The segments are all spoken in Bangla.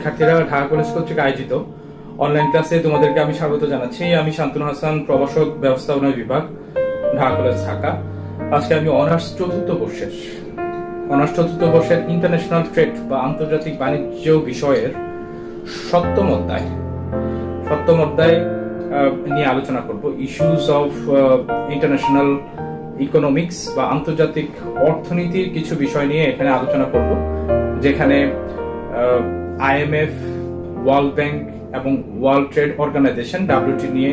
শিক্ষার্থীরা, ঢাকা কলেজ কর্তৃক আয়োজিত অনলাইন ক্লাসে তোমাদেরকে আমি স্বাগত জানাচ্ছি। আমি শান্তনু হাসান, প্রভাষক, ব্যবস্থাপনা বিভাগ, ঢাকা কলেজ, ঢাকা। আজকে আমি অনার্স চতুর্থ বর্ষের ইন্টারন্যাশনাল ট্রেড বা আন্তর্জাতিক বাণিজ্য বিষয়ের সপ্তম অধ্যায় নিয়ে আলোচনা করব। ইস্যুস অফ ইন্টারন্যাশনাল ইকোনমিক্স বা আন্তর্জাতিক অর্থনীতির কিছু বিষয় নিয়ে এখানে আলোচনা করব, যেখানে IMF, ওয়ার্ল্ড ব্যাংক এবং ওয়ার্ল্ড ট্রেড অর্গানাইজেশন WTO নিয়ে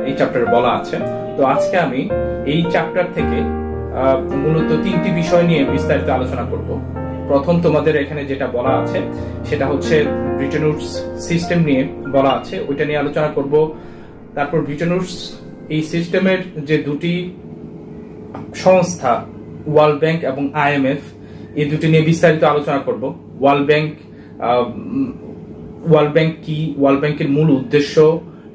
এই চ্যাপ্টারে বলা আছে। তো আজকে আমি এই চ্যাপ্টার থেকে মূলত তিনটি বিষয় নিয়ে বিস্তারিত আলোচনা করব। প্রথম, তোমাদের এখানে যেটা বলা আছে সেটা হচ্ছে ব্রিটেন উডস সিস্টেম নিয়ে বলা আছে, ওইটা নিয়ে আলোচনা করব। তারপর ব্রিটেন উডস এই সিস্টেমের যে দুটি সংস্থা, ওয়ার্ল্ড ব্যাংক এবং IMF, এই দুটি নিয়ে বিস্তারিত আলোচনা করব। ওয়ার্ল্ড ব্যাংক কি, ওয়ার্ল্ড ব্যাংকের মূল উদ্দেশ্য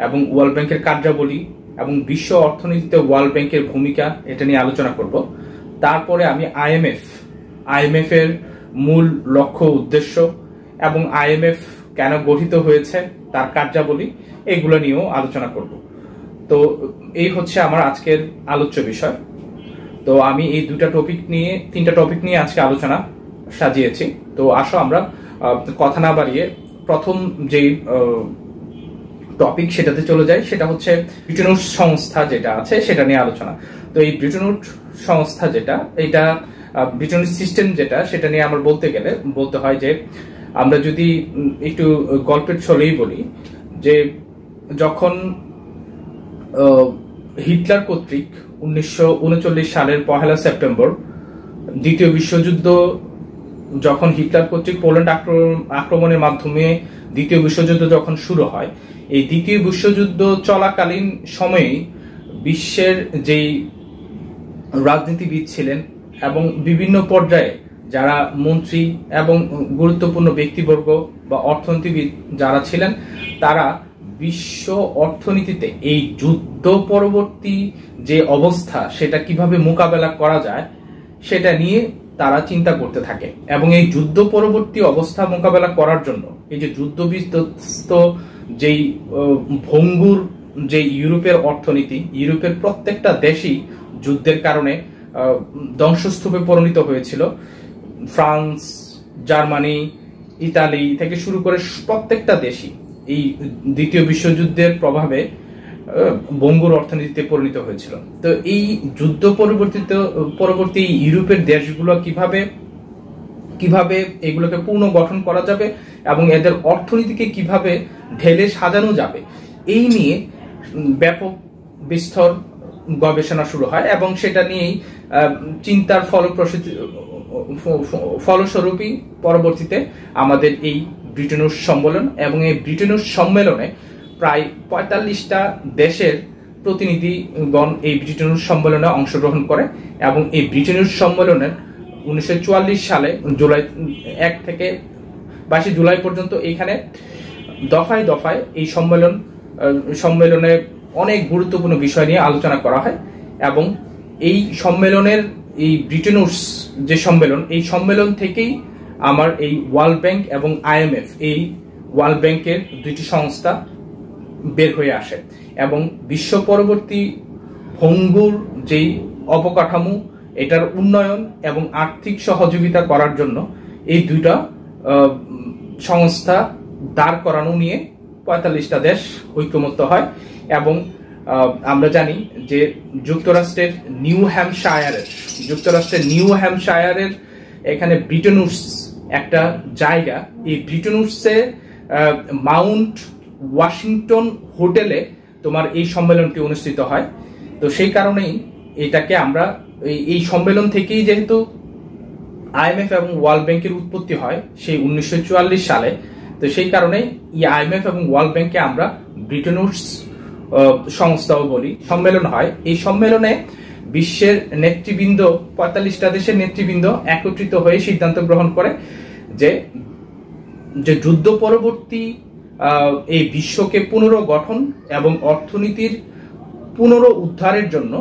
এবং ওয়ার্ল্ড ব্যাংকের কার্যাবলী এবং বিশ্ব অর্থনীতিতে ওয়ার্ল্ড ব্যাংকের ভূমিকা, এটা নিয়ে আলোচনা করব। তারপরে আমি IMF এর মূল লক্ষ্য, উদ্দেশ্য এবং IMF কেন গঠিত হয়েছে, তার কার্যাবলী, এগুলো নিয়েও আলোচনা করব। তো এই হচ্ছে আমার আজকের আলোচ্য বিষয়। তো আমি এই তিনটা টপিক নিয়ে আজকে আলোচনা সাজিয়েছি। তো আসো আমরা কথা না বাড়িয়ে প্রথম যে টপিক সেটাতে চলে যাই। সেটা হচ্ছে ব্রিটেন উডস সংস্থা যেটা আছে সেটা নিয়ে আলোচনা। তো এই ব্রিটেন উডস সংস্থা এটা ব্রিটেন উডস সিস্টেম সেটা নিয়ে আমার বলতে হয় যে, আমরা যদি একটু গল্পের ছলেই বলি যে, যখন হিটলার কর্তৃক 1939 সালের 1 সেপ্টেম্বর দ্বিতীয় বিশ্বযুদ্ধ, যখন হিটলার কর্তৃক পোল্যান্ড আক্রমণের মাধ্যমে দ্বিতীয় বিশ্বযুদ্ধ যখন শুরু হয়, এই দ্বিতীয় বিশ্বযুদ্ধ চলাকালীন সময়ে বিশ্বের যেই রাজনীতিবিদ ছিলেন এবং বিভিন্ন পর্যায়ে যারা মন্ত্রী এবং গুরুত্বপূর্ণ ব্যক্তিবর্গ বা অর্থনীতিবিদ যারা ছিলেন, তারা বিশ্ব অর্থনীতিতে এই যুদ্ধ পরবর্তী যে অবস্থা সেটা কিভাবে মোকাবেলা করা যায় সেটা নিয়ে তারা চিন্তা করতে থাকে। এবং এই যুদ্ধ পরবর্তী অবস্থা মোকাবেলা করার জন্য এই যে যুদ্ধ বিধ্বস্ত যেই ভঙ্গুর যে ইউরোপের অর্থনীতি, ইউরোপের প্রত্যেকটা দেশই যুদ্ধের কারণে ধ্বংসস্তূপে পরিণত হয়েছিল। ফ্রান্স, জার্মানি, ইতালি থেকে শুরু করে প্রত্যেকটা দেশই এই দ্বিতীয় বিশ্বযুদ্ধের প্রভাবে ভঙ্গুর অর্থনীতিতে পরিণত হয়েছিল। তো এই যুদ্ধ পরবর্তী ইউরোপের দেশগুলো কিভাবে এগুলোকে পুনর্গঠন করা যাবে এবং এদের অর্থনীতিকে কিভাবে ঢেলে সাজানো যাবে, এই নিয়ে ব্যাপক বিস্তর গবেষণা শুরু হয় এবং সেটা নিয়েই চিন্তার ফলস্বরূপই পরবর্তীতে আমাদের এই ব্রিটেন উডস সম্মেলন, এবং এই ব্রিটেন উডস সম্মেলনে প্রায় 45টা দেশের প্রতিনিধিগণ এই ব্রিটেন উডস সম্মেলনে অংশগ্রহণ করে। এবং এই ব্রিটেন উডস সম্মেলনের 1944 সালে জুলাই 1 থেকে 22 জুলাই পর্যন্ত এখানে দফায় দফায় এই সম্মেলনে অনেক গুরুত্বপূর্ণ বিষয় নিয়ে আলোচনা করা হয়। এবং এই সম্মেলনের এই ব্রিটেন উডস যে সম্মেলন, এই সম্মেলন থেকেই আমার এই ওয়ার্ল্ড ব্যাংক এবং IMF, এই ওয়ার্ল্ড ব্যাংকের দুইটি সংস্থা বের হয়ে আসে এবং বিশ্ব পরবর্তী ভঙ্গুর যেই অবকাঠামো, এটার উন্নয়ন এবং আর্থিক সহযোগিতা করার জন্য এই দুইটা সংস্থা দাঁড় করানো নিয়ে 45টা দেশ ঐকমত্য হয়। এবং আমরা জানি যে যুক্তরাষ্ট্রের নিউ হ্যাম্পশায়ারের এখানে ব্রিটেন উডস একটা জায়গা। এই ব্রিটেন উডসে মাউন্ট ওয়াশিংটন হোটেলে তোমার এই সম্মেলনটি অনুষ্ঠিত হয়। তো সেই কারণেই এটাকে আমরা এই সম্মেলন থেকেই, যেহেতু IMF এবং ওয়ার্ল্ড ব্যাংকের উৎপত্তি হয় সেই 1944 সালে, তো সেই কারণে এই IMF এবং ওয়ার্ল্ড ব্যাংকে আমরা ব্রিটেন উডস সংস্থাও বলি। সম্মেলন হয়, এই সম্মেলনে বিশ্বের নেতৃবৃন্দ, 45টা দেশের নেতৃবৃন্দ একত্রিত হয়ে সিদ্ধান্ত গ্রহণ করে যে যুদ্ধ পরবর্তী এই বিশ্বকে পুনর্গঠন এবং অর্থনীতির পুনরুদ্ধারের জন্য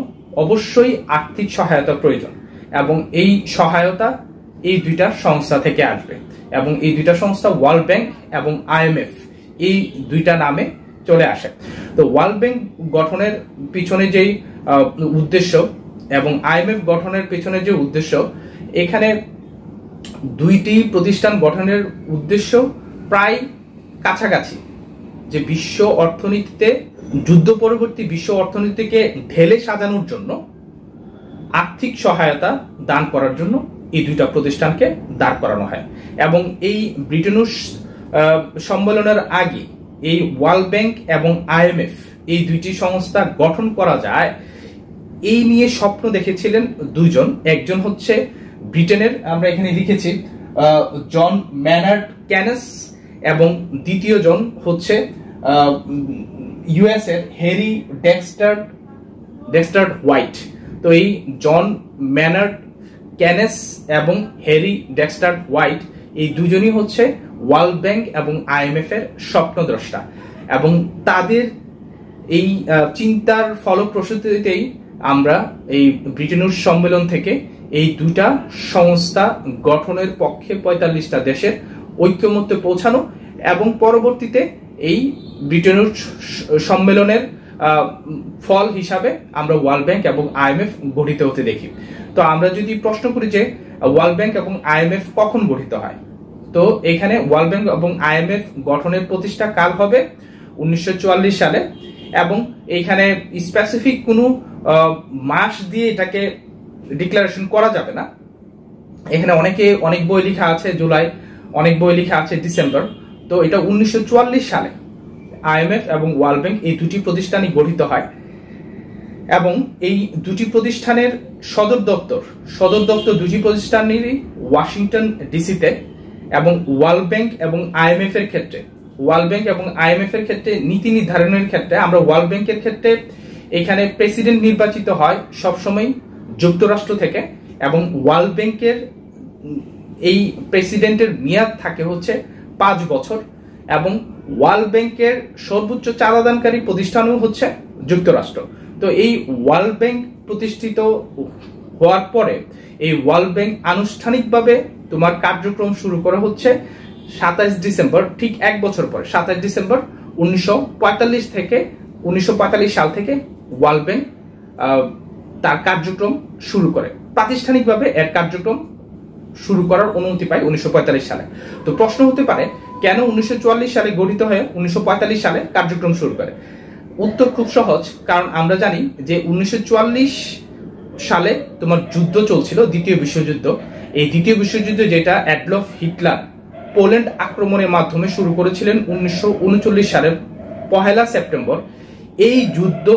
অবশ্যই আর্থিক সহায়তা প্রয়োজন, এবং এই সহায়তা এই দুইটা সংস্থা থেকে আসবে। এবং এই দুইটা সংস্থা ওয়ার্ল্ড ব্যাংক এবং IMF এই দুইটা নামে চলে আসে। তো ওয়ার্ল্ড ব্যাংক গঠনের পিছনে যেই উদ্দেশ্য এবং IMF গঠনের পিছনে যে উদ্দেশ্য, এখানে দুইটি প্রতিষ্ঠান গঠনের উদ্দেশ্য প্রায় কাছাকাছি। যে বিশ্ব অর্থনীতিতে, যুদ্ধ পরবর্তী বিশ্ব অর্থনীতিকে ঢেলে সাজানোর জন্য আর্থিক সহায়তা দান করার জন্য এই দুইটা প্রতিষ্ঠানকে দাঁড় করানো হয়। এবং এই ব্রিটেনুস সম্মেলনের আগে এই ওয়ার্ল্ড ব্যাংক এবং IMF এই দুইটি সংস্থা গঠন করা যায় এই নিয়ে স্বপ্ন দেখেছিলেন দুইজন। একজন হচ্ছে ব্রিটেনের, আমরা এখানে লিখেছি, জন ম্যানার্ড কেনেস, এবং দ্বিতীয় জন হচ্ছে US এর হ্যারি ডেক্সটার হোয়াইট। তো এই জন ম্যানার্ড কেনেস এবং হ্যারি ডেক্সটার হোয়াইট এই দুজনই হচ্ছে ওয়ার্ল্ড ব্যাংক এবং IMF এর স্বপ্নদ্রষ্টা, এবং তাদের এই চিন্তার ফলপ্রসূতিতেই আমরা এই ব্রিটেনুস সম্মেলন থেকে এই দুটা সংস্থা গঠনের পক্ষে 45টা দেশের ঐক্যমত্যে পৌঁছানো, এবং পরবর্তীতে এই ব্রিটেনুস সম্মেলনের ফল হিসাবে আমরা ওয়ার্ল্ড ব্যাংক এবং IMF গঠিত হতে দেখি। তো আমরা যদি প্রশ্ন করি যে ওয়ার্ল্ড ব্যাংক এবং IMF কখন গঠিত হয়, তো এখানে ওয়ার্ল্ড ব্যাংক এবং IMF গঠনের প্রতিষ্ঠা কাল হবে 1944 সালে, এবং এইখানে স্পেসিফিক কোনো মাস দিয়ে এটাকে ডিক্লারেশন করা যাবে না। এখানে অনেক বই লেখা আছে জুলাই, অনেক বই লেখা আছে ডিসেম্বর। তো এটা 1944 সালে IMF এবং ওয়ার্ল্ড ব্যাংক এই দুটি প্রতিষ্ঠানই গঠিত হয়, এবং এই দুটি প্রতিষ্ঠানের সদর দপ্তর দুটি প্রতিষ্ঠানেরই ওয়াশিংটন ডিসিতে। এবং ওয়ার্ল্ড ব্যাংক এবং IMF এর ক্ষেত্রে নীতি নির্ধারণের ক্ষেত্রে আমরা ওয়ার্ল্ড ব্যাংকের ক্ষেত্রে এখানে প্রেসিডেন্ট নির্বাচিত হয় সবসময় যুক্তরাষ্ট্র থেকে, এবং ওয়ার্ল্ড ব্যাংকের এই প্রেসিডেন্টের মেয়াদ থাকে হচ্ছে 5 বছর, এবং ওয়ার্ল্ড ব্যাংকের সর্বোচ্চ চাঁদাদানকারী প্রতিষ্ঠানও হচ্ছে যুক্তরাষ্ট্র। তো এই ওয়ার্ল্ড ব্যাংক প্রতিষ্ঠিত হওয়ার পরে এই ওয়ার্ল্ড ব্যাংক আনুষ্ঠানিকভাবে তোমার কার্যক্রম শুরু করা হচ্ছে 27 ডিসেম্বর, ঠিক এক বছর পরে 27 ডিসেম্বর 1945 সাল থেকে ওয়ার্ল্ড ব্যাংক তার কার্যক্রম শুরু করে, প্রাতিষ্ঠানিকভাবে এর কার্যক্রম শুরু করার অনুমতি পায় 1945 সালে। তো প্রশ্ন হতে পারে কেন 1944 সালে গঠিত হয়ে 1945 সালে কার্যক্রম শুরু করে? উত্তর খুব সহজ, কারণ আমরা জানি যে 1944 সালে তোমার যুদ্ধ চলছিল, দ্বিতীয় বিশ্বযুদ্ধ। এই দ্বিতীয় বিশ্বযুদ্ধ যেটা অ্যাডলফ হিটলার পোল্যান্ড আক্রমণের মাধ্যমে শুরু করেছিলেন 1939 সালের 1 সেপ্টেম্বর। এই যুদ্ধ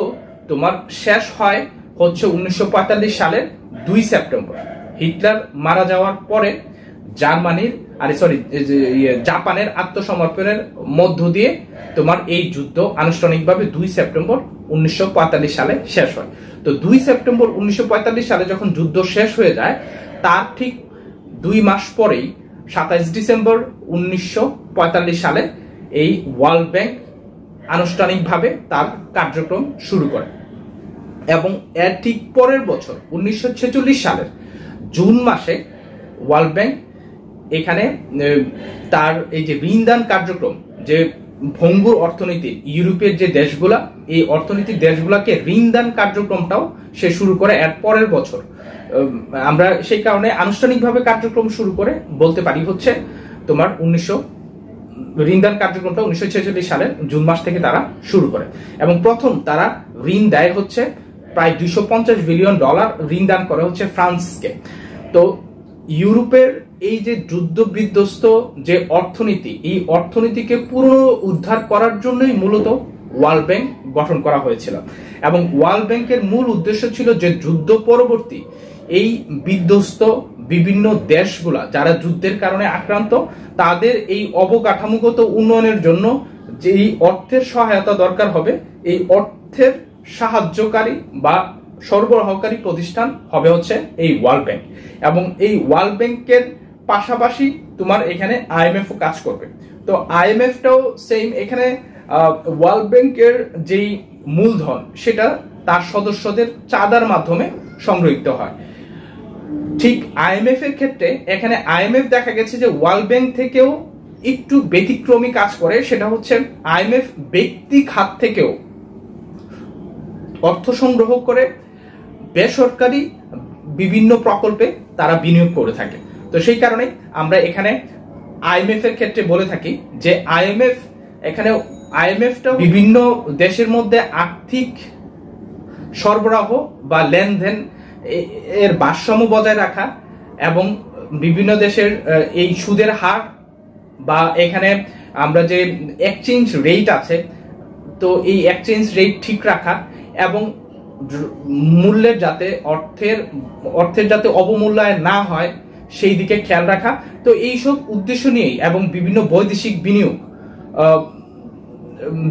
তোমার শেষ হয় হচ্ছে 1945 সালের 2 সেপ্টেম্বর। হিটলার মারা যাওয়ার পরে জাপানের আত্মসমর্পণের মধ্য দিয়ে তোমার এই যুদ্ধ আনুষ্ঠানিকভাবে 2 সেপ্টেম্বর 1945 সালে শেষ হয়। তো 2 সেপ্টেম্বর 1945 সালে যখন যুদ্ধ শেষ হয়ে যায়, তার ঠিক 2 মাস পরেই 27 ডিসেম্বর 1945 সালে এই ওয়ার্ল্ড ব্যাংক আনুষ্ঠানিকভাবে তার কার্যক্রম শুরু করে, এবং এর ঠিক পরের বছর 1946 সালের জুন মাসে ওয়ার্ল্ড ব্যাংক এখানে তার এই যে ঋণদান কার্যক্রম, যে ভঙ্গুর অর্থনীতি ইউরোপের যে দেশগুলা, এই অর্থনীতির দেশগুলাকে ঋণদান কার্যক্রমটাও সে শুরু করে এর পরের বছর। আমরা সেই কারণে আনুষ্ঠানিকভাবে কার্যক্রম শুরু করে বলতে পারি হচ্ছে তোমার ঋণদান কার্যক্রমটা 1946 সালের জুন মাস থেকে তারা শুরু করে, এবং প্রথম তারা ঋণ দেয় হচ্ছে প্রায় $250 বিলিয়ন ঋণ দান করে হচ্ছে ফ্রান্সকে। তো ইউরোপের এই যে যুদ্ধ বিধ্বস্ত যে অর্থনীতি, এই অর্থনীতিকে পুনরুদ্ধার করার জন্যই মূলত ওয়ার্ল্ড ব্যাংক গঠন করা হয়েছিল, এবং ওয়ার্ল্ড ব্যাংকের মূল উদ্দেশ্য ছিল যে যুদ্ধ পরবর্তী এই বিধ্বস্ত বিভিন্ন দেশগুলা যারা যুদ্ধের কারণে আক্রান্ত, তাদের এই অবকাঠামোগত উন্নয়নের জন্য যেই অর্থের সহায়তা দরকার হবে, এই অর্থের সাহায্যকারী বা সরবরাহকারী প্রতিষ্ঠান হবে হচ্ছে এই ওয়ার্ল্ড ব্যাংক। এবং এই ওয়ার্ল্ড ব্যাংকের পাশাপাশি তোমার এখানে IMF ও কাজ করবে। তো IMFটাও সেম, এখানে ওয়ার্ল্ড ব্যাংকের যেই মূলধন সেটা তার সদস্যদের চাঁদার মাধ্যমে সংগৃহীত হয়। ঠিক আইএমএফ এর ক্ষেত্রে এখানে আইএমএফ দেখা গেছে যে ওয়ার্ল্ড ব্যাংক থেকেও একটু ব্যতিক্রমী কাজ করে, সেটা হচ্ছে আইএমএফ ব্যক্তি খাত থেকেও অর্থ সংগ্রহ করে বেসরকারি বিভিন্ন প্রকল্পে তারা বিনিয়োগ করে থাকে। তো সেই কারণে আমরা এখানে আইএমএফ এর ক্ষেত্রে বলে থাকি যে আইএমএফটা বিভিন্ন দেশের মধ্যে আর্থিক সরবরাহ বা লেনদেন এর ভারসাম্য বজায় রাখা এবং বিভিন্ন দেশের এই সুদের হার বা এখানে আমরা যে এক্সচেঞ্জ রেট আছে, তো এই এক্সচেঞ্জ রেট ঠিক রাখা এবং মূল্যের যাতে অর্থের যাতে অবমূল্যায়ন না হয় সেই দিকে খেয়াল রাখা। তো এইসব উদ্দেশ্য নিয়েই এবং বিভিন্ন বৈদেশিক বিনিয়োগ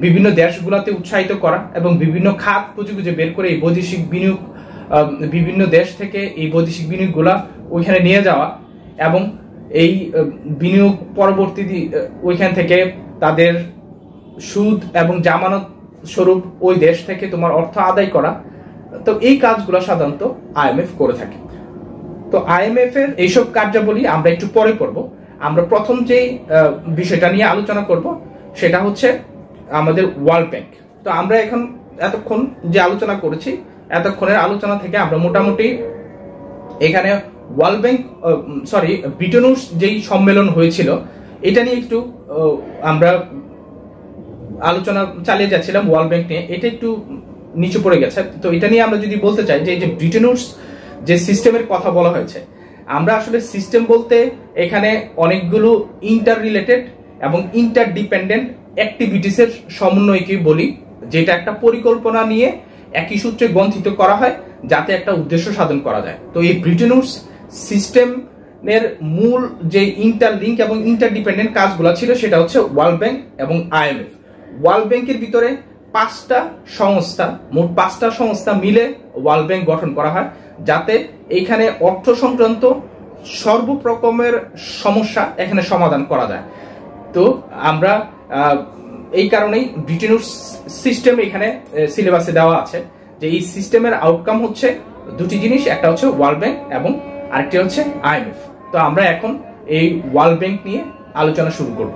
বিভিন্ন দেশগুলোতে উৎসাহিত করা এবং বিভিন্ন খাত খুঁজে খুঁজে বের করে এই বৈদেশিক বিনিয়োগ বিভিন্ন দেশ থেকে এই বৈদেশিক বিনিয়োগগুলা ওইখানে নিয়ে যাওয়া এবং এই বিনিয়োগ পরবর্তী ওইখান থেকে তাদের সুদ এবং জামানত স্বরূপ ওই দেশ থেকে তোমার অর্থ আদায় করা। তো এই কাজগুলো সাধারণত আইএমএফ করে থাকে। তো আইএমএফ এর এইসব কার্যাবলী আমরা একটু পরে করব। আমরা প্রথম যে বিষয়টা নিয়ে আলোচনা করব সেটা হচ্ছে আমাদের ওয়ার্ল্ড ব্যাংক। তো আমরা এখন এতক্ষণ যে আলোচনা করেছি, এতক্ষণের আলোচনা থেকে আমরা মোটামুটি এখানে ওয়ার্ল্ড ব্যাংক ব্রিটেন উডস যেই সম্মেলন হয়েছিল এটা নিয়ে একটু আমরা আলোচনা চালিয়ে যাচ্ছিলাম। ওয়ার্ল্ড ব্যাংক নিয়ে এটা একটু নিচে পড়ে গেছে। তো এটা নিয়ে আমরা যদি বলতে চাই যে এই যে ব্রিটেন উডস যে সিস্টেমের কথা বলা হয়েছে, আমরা আসলে সিস্টেম বলতে এখানে অনেকগুলো ইন্টার রিলেটেড এবং ইন্টার ডিপেন্ডেন্ট অ্যাক্টিভিটিসের সমন্বয়কে বলি, যেটা একটা পরিকল্পনা নিয়ে একই সূত্রে গ্রন্থিত করা হয় যাতে একটা উদ্দেশ্য সাধন করা যায়। তো এই ব্রিটেন উডস সিস্টেমের মূল যে ইন্টারলিঙ্ক এবং ইন্টারডিপেন্ডেন্ট কাজগুলো ছিল সেটা হচ্ছে ওয়ার্ল্ড ব্যাংক এবং আইএমএফ। ওয়ার্ল্ড ব্যাংকের ভিতরে মোট পাঁচটা সংস্থা মিলে ওয়ার্ল্ড ব্যাংক গঠন করা হয় যাতে এইখানে অর্থ সংক্রান্ত সর্বপ্রকমের সমস্যা এখানে সমাধান করা যায়। তো আমরা এই কারণেই ব্রিটেন উডস সিস্টেম এখানে সিলেবাসে দেওয়া আছে যে এই সিস্টেমের আউটকাম হচ্ছে দুটি জিনিস, একটা হচ্ছে ওয়ার্ল্ড ব্যাংক এবং আরেকটি হচ্ছে আইএমএফ। তো আমরা এখন এই ওয়ার্ল্ড ব্যাংক নিয়ে আলোচনা শুরু করব।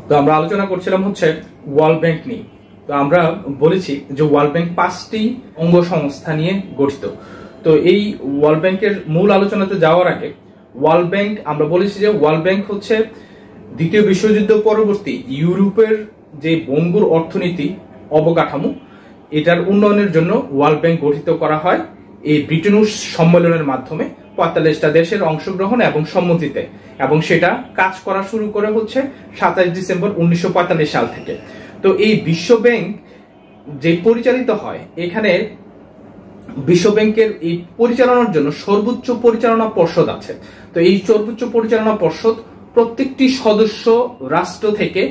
তো আমরা আলোচনা করছিলাম হচ্ছে ওয়ার্ল্ড ব্যাংক নিয়ে। তো আমরা বলেছি যে ওয়ার্ল্ড ব্যাংক 5টি অঙ্গ সংস্থা নিয়ে গঠিত। তো এই ওয়ার্ল্ড ব্যাংকের মূল আলোচনাতে যাওয়ার আগে ওয়ার্ল্ড ব্যাংক আমরা বলেছি যে ওয়ার্ল্ড ব্যাংক হচ্ছে দ্বিতীয় বিশ্বযুদ্ধ পরবর্তী ইউরোপের যে ভঙ্গুর অর্থনীতি অবকাঠামো এটার উন্নয়নের জন্য ওয়ার্ল্ড ব্যাংক গঠিত করা হয় এই ব্রিটেন উডস সম্মেলনের মাধ্যমে 45টা দেশের অংশগ্রহণ এবং সম্মতিতে, এবং সেটা কাজ করা শুরু করে হচ্ছে 27 ডিসেম্বর 1945 সাল থেকে। তো এই বিশ্ব ব্যাংক যে পরিচালিত হয়, এখানে বিশ্ব ব্যাংকের এই পরিচালনার জন্য সর্বোচ্চ পরিচালনা পর্ষদ আছে। তো এই সর্বোচ্চ পরিচালনা পর্ষদ প্রত্যেকটি সদস্য রাষ্ট্র থেকে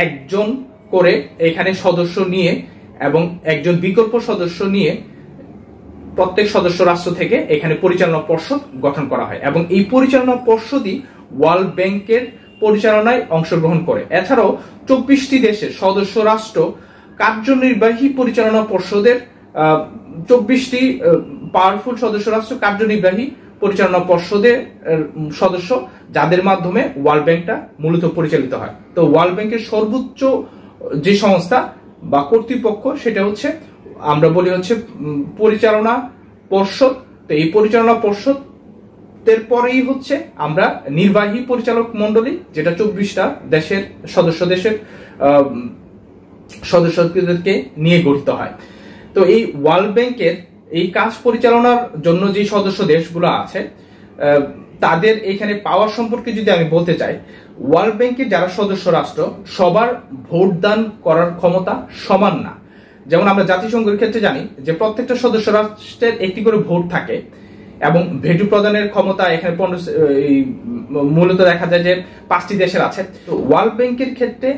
একজন করে এখানে সদস্য নিয়ে এবং একজন বিকল্প সদস্য নিয়ে প্রত্যেক সদস্য রাষ্ট্র থেকে এখানে পরিচালনা পর্ষদ গঠন করা হয় এবং এই পরিচালনা পর্ষদই ওয়ার্ল্ড ব্যাংকের পরিচালনায় অংশগ্রহণ করে। এছাড়াও 24টি দেশের সদস্য রাষ্ট্র কার্যনির্বাহী পরিচালনা পর্ষদের 24টি পাওয়ারফুল সদস্য রাষ্ট্র কার্যনির্বাহী পরিচালনা পর্ষদের সদস্য, যাদের মাধ্যমে ওয়ার্ল্ড ব্যাংকটা মূলত পরিচালিত হয়। তো ওয়ার্ল্ড ব্যাংকের সর্বোচ্চ যে সংস্থা বা কর্তৃপক্ষ সেটা হচ্ছে আমরা বলি হচ্ছে পরিচালনা পর্ষদ। তো এই পরিচালনা পর্ষদের পরেই হচ্ছে আমরা নির্বাহী পরিচালক মন্ডলী, যেটা 24টা দেশের সদস্যদেরকে নিয়ে গঠিত হয়। তো এই ওয়ার্ল্ড ব্যাংকের এই কাজ পরিচালনার জন্য যে সদস্য দেশগুলো আছে তাদের এখানে পাওয়ার সম্পর্কে যদি আমি বলতে চাই, ওয়ার্ল্ড ব্যাংকের যারা সদস্য রাষ্ট্র সবার ভোট দান করার ক্ষমতা সমান না। যেমন আমরা জাতিসংঘের ক্ষেত্রে জানি যে প্রত্যেকটা সদস্য রাষ্ট্রের একটি করে ভোট থাকে এবং ভেটো প্রদানের ক্ষমতা এখানে মূলত দেখা যায় যে 5টি দেশের আছে। তো ওয়ার্ল্ড ব্যাংকের ক্ষেত্রে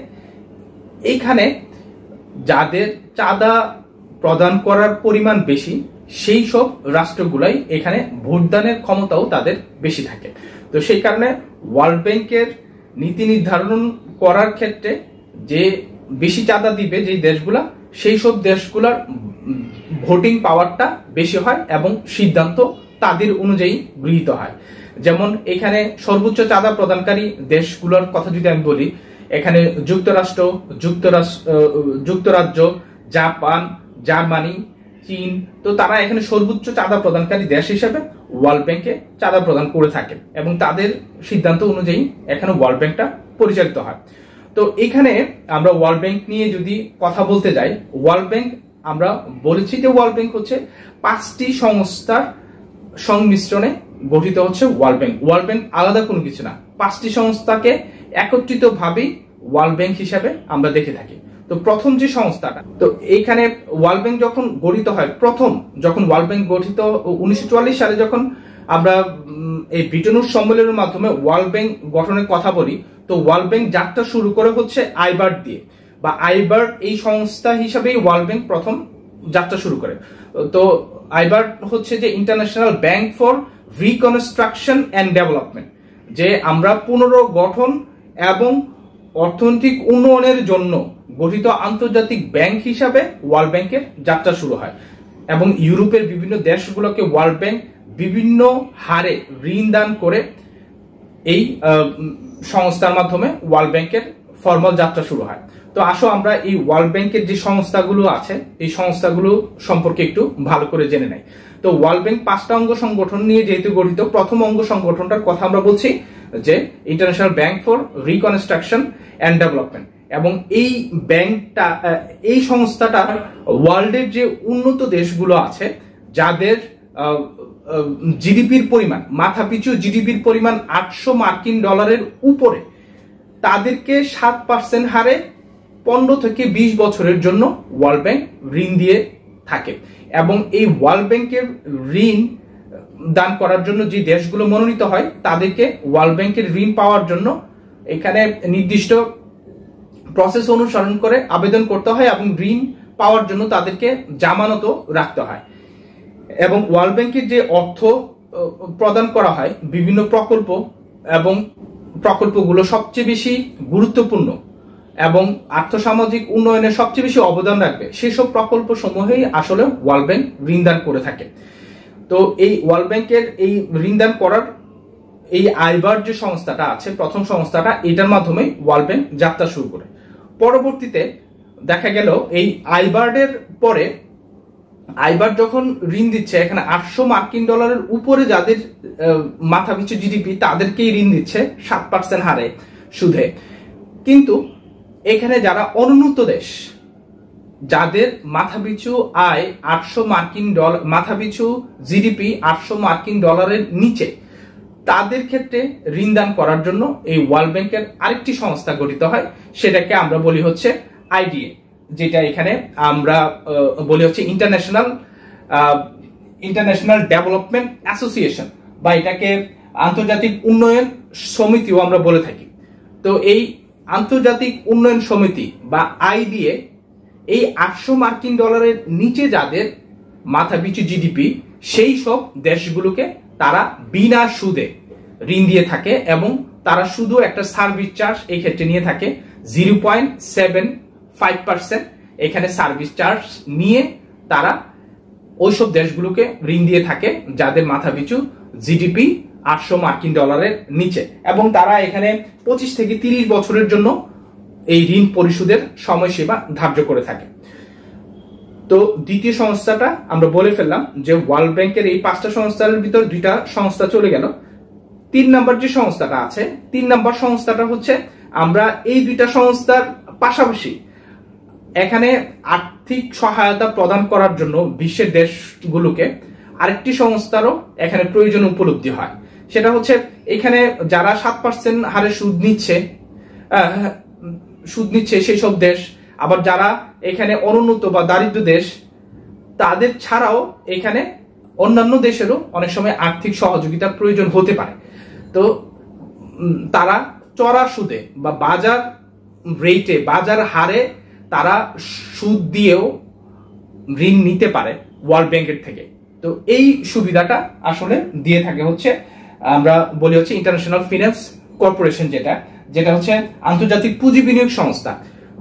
এইখানে যাদের চাঁদা প্রদান করার পরিমাণ বেশি সেই সব রাষ্ট্রগুলাই এখানে ভোটদানের ক্ষমতাও তাদের বেশি থাকে। তো সেই কারণে ওয়ার্ল্ড ব্যাংকের নীতি নির্ধারণ করার ক্ষেত্রে যে বেশি চাঁদা দিবে যে দেশগুলা, সেই সব দেশগুলার ভোটিং পাওয়ারটা বেশি হয় এবং সিদ্ধান্ত তাদের অনুযায়ী গৃহীত হয়। যেমন এখানে সর্বোচ্চ চাঁদা প্রদানকারী দেশগুলোর কথা যদি আমি বলি, এখানে যুক্তরাষ্ট্র, যুক্তরাজ্য, জাপান, জার্মানি, চীন, তো তারা এখানে সর্বোচ্চ চাঁদা প্রদানকারী দেশ হিসেবে ওয়ার্ল্ড ব্যাংকে চাঁদা প্রদান করে থাকে এবং তাদের সিদ্ধান্ত অনুযায়ী এখানে ওয়ার্ল্ড ব্যাংকটা পরিচালিত হয়। তো এখানে আমরা ওয়ার্ল্ড ব্যাংক নিয়ে যদি কথা বলতে যাই, ওয়ার্ল্ড ব্যাংক আমরা বলেছি যে ওয়ার্ল্ড ব্যাংক হচ্ছে 5টি সংস্থার সংমিশ্রণে গঠিত হচ্ছে ওয়ার্ল্ড ব্যাংক। ওয়ার্ল্ড ব্যাংক আলাদা কোনো কিছু না, 5টি সংস্থাকে একত্রিত ভাবেই ওয়ার্ল্ড ব্যাংক হিসাবে আমরা দেখে থাকি। তো প্রথম যে সংস্থাটা, তো এইখানে ওয়ার্ল্ড ব্যাংক যখন গঠিত হয়, যখন ওয়ার্ল্ড ব্যাংক গঠিত 1944 সালে যখন আমরা এই ব্রিটেনুর সম্মেলনের মাধ্যমে ওয়ার্ল্ড ব্যাংক গঠনের কথা বলি, তো ওয়ার্ল্ড ব্যাংক যাত্রা শুরু করে হচ্ছে আইবার্ট দিয়ে, বা আইবার্ট এই সংস্থা হিসাবেই ওয়ার্ল্ড ব্যাংক প্রথম যাত্রা শুরু করে। তো আইবার্ট হচ্ছে যে international bank for reconstruction and development, যে আমরা পুনর্গঠন এবং অর্থনৈতিক উন্নয়নের জন্য গঠিত আন্তর্জাতিক ব্যাংক হিসাবে ওয়ার্ল্ড ব্যাংকের যাত্রা শুরু হয়। এবং ইউরোপের বিভিন্ন দেশগুলোকে ওয়ার্ল্ড ব্যাংক বিভিন্ন হারে ঋণ দান করে এই সংস্থার মাধ্যমে ওয়ার্ল্ড ব্যাংকের ফর্মাল যাত্রা শুরু হয়। তো আসো আমরা এই ওয়ার্ল্ড ব্যাংকের যে সংস্থাগুলো আছে এই সংস্থাগুলো সম্পর্কে একটু ভালো করে জেনে নেই। তো ওয়ার্ল্ড ব্যাংক 5টা অঙ্গ সংগঠন নিয়ে যেহেতু গঠিত, প্রথম অঙ্গ সংগঠনটার কথা আমরা বলছি যে international bank for reconstruction and development. এবং এই ব্যাংকটা, এই সংস্থাটা ওয়ার্ল্ডের যে উন্নত দেশগুলো আছে যাদের জিডিপির পরিমাণ, মাথাপিছু জিডিপির পরিমাণ $800 উপরে, তাদেরকে 7% হারে 15 থেকে 20 বছরের জন্য ওয়ার্ল্ড ব্যাংক ঋণ দিয়ে থাকে। এবং এই ওয়ার্ল্ড ব্যাংকের ঋণ দান করার জন্য যে দেশগুলো মনোনীত হয় তাদেরকে ওয়ার্ল্ড ব্যাংকের ঋণ পাওয়ার জন্য এখানে নির্দিষ্ট প্রসেস অনুসরণ করে আবেদন করতে হয় এবং ঋণ পাওয়ার জন্য তাদেরকে জামানতও রাখতে হয়। এবং ওয়ার্ল্ড ব্যাংকের যে অর্থ প্রদান করা হয় বিভিন্ন প্রকল্প, এবং প্রকল্পগুলো সবচেয়ে বেশি গুরুত্বপূর্ণ এবং আর্থসামাজিক উন্নয়নে সবচেয়ে বেশি অবদান রাখবে সেসব প্রকল্প সমূহেই আসলে ওয়ার্ল্ড ব্যাংক ঋণ দান করে থাকে। তো এই ওয়ার্ল্ড ব্যাংকের এই ঋণ দান করার এই আইবার্ট যে সংস্থাটা আছে, প্রথম সংস্থাটা, এটার মাধ্যমে ওয়ার্ল্ড ব্যাংক যাত্রা শুরু করে। পরবর্তীতে দেখা গেল এই আইবার্টের পরে আইবার্ট যখন ঋণ দিচ্ছে, এখানে $800 উপরে যাদের মাথাপিছু জিডিপি তাদেরকেই ঋণ দিচ্ছে 7% হারে সুদে। কিন্তু এখানে যারা অনুন্নত দেশ, যাদের মাথাপিছু আয় $800, মাথাপিছু জিডিপি $800 নিচে, তাদের ক্ষেত্রে ঋণ দান করার জন্য এই ওয়ার্ল্ড ব্যাংকের আরেকটি সংস্থা গঠিত হয়, সেটাকে আমরা বলি হচ্ছে আইডিএ, যেটা এখানে আমরা বলি হচ্ছে ইন্টারন্যাশনাল ডেভেলপমেন্ট অ্যাসোসিয়েশন, বা এটাকে আন্তর্জাতিক উন্নয়ন সমিতিও আমরা বলে থাকি। তো এই আন্তর্জাতিক উন্নয়ন সমিতি বা আইডিএ এই $800 নিচে যাদের মাথাপিছু জিডিপি, সেই সব দেশগুলোকে তারা বিনা সুদে ঋণ দিয়ে থাকে, এবং তারা শুধু একটা সার্ভিস চার্জ এই ক্ষেত্রে নিয়ে থাকে 0.75%। এখানে সার্ভিস চার্জ নিয়ে তারা ওইসব দেশগুলোকে ঋণ দিয়ে থাকে যাদের মাথাপিছু জিডিপি $800 নিচে, এবং তারা এখানে 25 থেকে 30 বছরের জন্য এই ঋণ পরিশোধের সময়সীমা ধার্য করে থাকে। তো দ্বিতীয় সংস্থাটা আমরা বলে ফেললাম যে ওয়ার্ল্ড ব্যাংকের এই 5টা সংস্থার ভিতর 2টা সংস্থা চলে গেল। 3 নম্বর যে সংস্থাটা আছে, 3 নম্বর সংস্থাটা হচ্ছে আমরা এই 2টা সংস্থার পাশাপাশি এখানে আর্থিক সহায়তা প্রদান করার জন্য বিশ্বের দেশগুলোকে আরেকটি সংস্থারও এখানে প্রয়োজন উপলব্ধি হয়। সেটা হচ্ছে এখানে যারা 7% হারে সুদ নিচ্ছে সেই সব দেশ, আবার যারা এখানে অনুন্নত বা দারিদ্র দেশ, তাদের ছাড়াও এখানে অন্যান্য দেশেরও অনেক সময় আর্থিক সহযোগিতার প্রয়োজন হতে পারে। তো তারা চড়া সুদে বা বাজার রেটে, বাজার হারে তারা সুদ দিয়েও ঋণ নিতে পারে ওয়ার্ল্ড ব্যাংকের থেকে। তো এই সুবিধাটা আসলে দিয়ে থাকে হচ্ছে আমরা বলি হচ্ছে ইন্টারন্যাশনাল ফিন্যান্স কর্পোরেশন, যেটা হচ্ছে আন্তর্জাতিক পুঁজি বিনিয়োগ সংস্থা।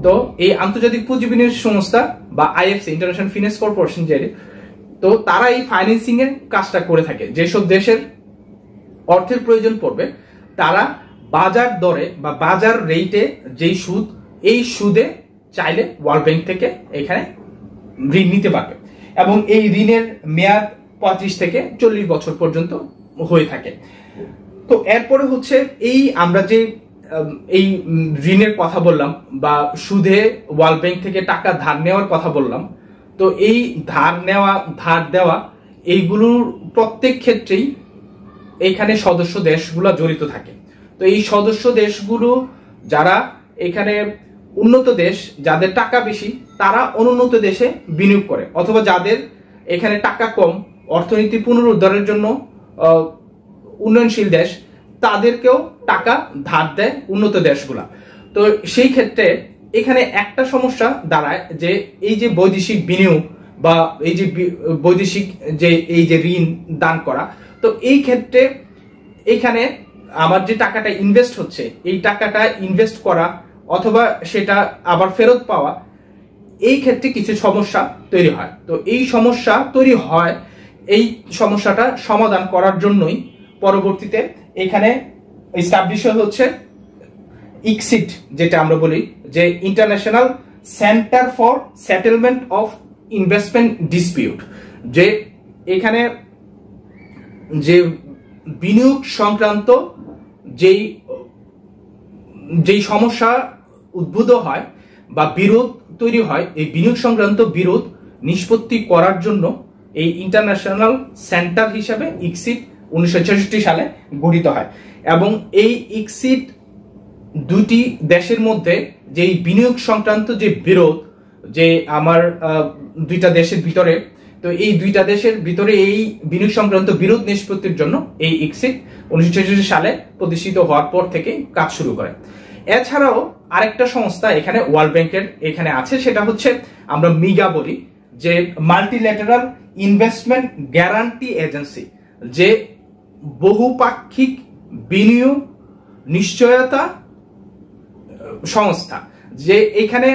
তো এই আন্তর্জাতিক পুঁজি বিনিয়োগ সংস্থা বা আইএফসি, ইন্টারন্যাশনাল ফিন্যান্স কর্পোরেশন, তো তারা এই ফাইন্যান্সিং এর কাজটা করে থাকে। যেসব দেশের অর্থের প্রয়োজন পড়বে তারা বাজার দরে বা বাজার রেটে যেই সুদ, এই সুদে চাইলে ওয়ার্ল্ড ব্যাংক থেকে এখানে ঋণ নিতে পারবে এবং এই ঋণের মেয়াদ 35 থেকে 40 বছর পর্যন্ত হয়ে থাকে। তো এরপরে হচ্ছে এই আমরা যে এই ঋণের কথা বললাম বা সুদে ওয়ার্ল্ড ব্যাংক থেকে টাকা ধার নেওয়ার কথা বললাম, তো এই ধার নেওয়া ধার দেওয়া এইগুলোর প্রত্যেক ক্ষেত্রেই এখানে সদস্য দেশগুলো জড়িত থাকে। তো এই সদস্য দেশগুলো যারা এখানে উন্নত দেশ, যাদের টাকা বেশি, তারা অনুন্নত দেশে বিনিয়োগ করে, অথবা যাদের এখানে টাকা কম, অর্থনীতি পুনরুদ্ধারের জন্য উন্নয়নশীল দেশ, তাদেরকেও টাকা ধার দেয় উন্নত দেশগুলা। তো সেই ক্ষেত্রে এখানে একটা সমস্যা দাঁড়ায় যে এই যে বৈদেশিক বিনিয়োগ বা এই যে বৈদেশিক যে এই যে ঋণ দান করা, তো এই ক্ষেত্রে এখানে আমার যে টাকাটা ইনভেস্ট হচ্ছে, এই টাকাটা ইনভেস্ট করা অথবা সেটা আবার ফেরত পাওয়া, এই ক্ষেত্রে কিছু সমস্যা তৈরি হয়। তো এই সমস্যা তৈরি হয়, এই সমস্যাটা সমাধান করার জন্যই পরবর্তীতে এখানে এস্টাবলিশ হচ্ছে ইকসিট, যেটা আমরা বলি যে international centre for settlement of investment dispute, যে এখানে যে বিনিয়োগ সংক্রান্ত যেই সমস্যা উদ্ভূত হয় বা বিরোধ তৈরি হয়, এই বিনিয়োগ সংক্রান্ত বিরোধ নিষ্পত্তি করার জন্য এই ইন্টারন্যাশনাল সেন্টার হিসাবে ইকসিট 1966 সালে গঠিত হয়। এবং এই ইকসিট দুটি দেশের মধ্যে যে বিনিয়োগ সংক্রান্ত যে বিরোধ, যে আমার দুইটা দেশের ভিতরে, তো এই দুইটা দেশের ভিতরে এই বিনিয়োগ সংক্রান্ত বিরোধ নিষ্পত্তির জন্য এই ইকসিট 1966 সালে প্রতিষ্ঠিত হওয়ার পর থেকে কাজ শুরু করে। এছাড়াও আরেকটা সংস্থা এখানে ওয়ার্ল্ড ব্যাংকের এখানে আছে, সেটা হচ্ছে আমরা মিগা বলি, যে মাল্টিল্যাটারাল ইনভেস্টমেন্ট গ্যারান্টি এজেন্সি, যে বহুপাক্ষিক বিনিয়োগ নিশ্চয়তা সংস্থা, যে এখানে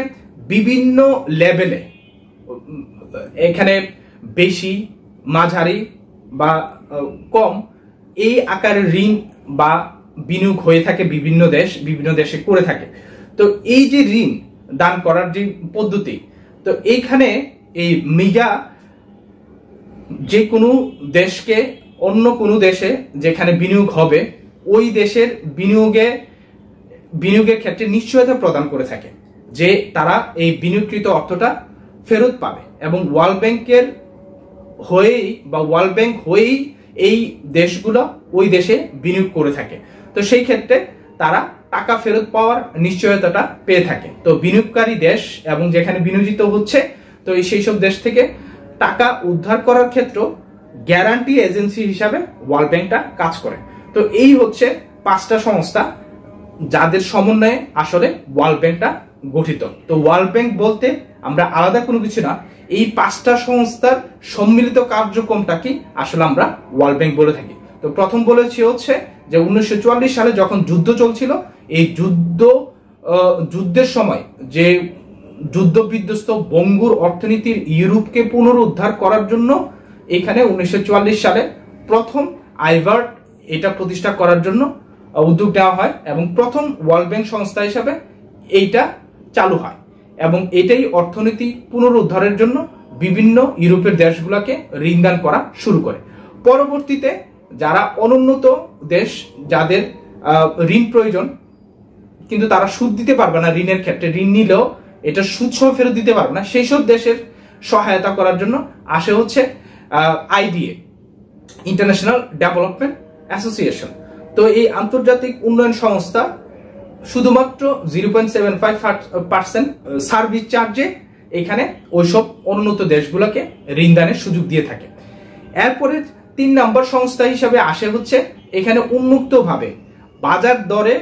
বিভিন্ন লেভেলে, এখানে বেশি, মাঝারি বা কম এই আকারের ঋণ বা বিনিয়োগ হয়ে থাকে, বিভিন্ন দেশে করে থাকে। তো এই যে ঋণ দান করার যে পদ্ধতি, তো এইখানে এই মিগা যে কোনো দেশকে অন্য কোনো দেশে যেখানে বিনিয়োগ হবে, ওই দেশের বিনিয়োগের ক্ষেত্রে নিশ্চয়তা প্রদান করে থাকে যে তারা এই বিনিয়োগকৃত অর্থটা ফেরত পাবে, এবং ওয়ার্ল্ড ব্যাংকের হয়েই বা ওয়ার্ল্ড ব্যাংক হয়েই এই দেশগুলো ওই দেশে বিনিয়োগ করে থাকে। তো সেই ক্ষেত্রে তারা টাকা ফেরত পাওয়ার নিশ্চয়তাটা পেয়ে থাকে। তো বিনিয়োগকারী দেশ এবং যেখানে বিনিয়োজিত হচ্ছে, তো সেই সব দেশ থেকে টাকা উদ্ধার করার ক্ষেত্রে গ্যারান্টি এজেন্সি হিসাবে ওয়ার্ল্ড ব্যাংকটা কাজ করে। তো এই হচ্ছে 5টা সংস্থা যাদের সমন্বয়ে আসলে ওয়ার্ল্ড ব্যাংকটা গঠিত। তো ওয়ার্ল্ড ব্যাংক বলতে আমরা আলাদা কোনো কিছু না, এই 5টা সংস্থার সম্মিলিত কার্যক্রমটা কি আসলে আমরা ওয়ার্ল্ড ব্যাংক বলে থাকি। তো প্রথম বলেছি হচ্ছে যে 1944 সালে যখন যুদ্ধ চলছিল, এই যুদ্ধের সময় যে যুদ্ধ বিধ্বস্ত বঙ্গুর অর্থনীতির ইউরোপকে পুনরুদ্ধার করার জন্য এখানে 1944 সালে প্রথম আইভার্ট এটা প্রতিষ্ঠা করার জন্য উদ্যোগ নেওয়া হয় এবং প্রথম ওয়ার্ল্ড ব্যাংক সংস্থা হিসাবে এইটা চালু হয়, এবং এটাই অর্থনীতি পুনরুদ্ধারের জন্য বিভিন্ন ইউরোপের দেশগুলোকে ঋণ দান করা শুরু করে। পরবর্তীতে যারা অনুন্নত দেশ, যাদের ঋণ প্রয়োজন কিন্তু তারা সুদ দিতে পারবে না, ঋণের ক্ষেত্রে ঋণ নিলেও এটা সুদ সহ ফেরত দিতে পারবে না, সেই সব দেশের সহায়তা করার জন্য আসে হচ্ছে আইডিএ, ইন্টারন্যাশনাল ডেভেলপমেন্ট অ্যাসোসিয়েশন। তো এই আন্তর্জাতিক উন্নয়ন সংস্থা শুধুমাত্র 0.75% সার্ভিস চার্জে এখানে ওইসব অনুন্নত দেশগুলোকে ঋণ দানের সুযোগ দিয়ে থাকে। এরপরে 3 নম্বর সংস্থা হিসাবে আসে হচ্ছে এখানে উন্মুক্তভাবে বাজার দরে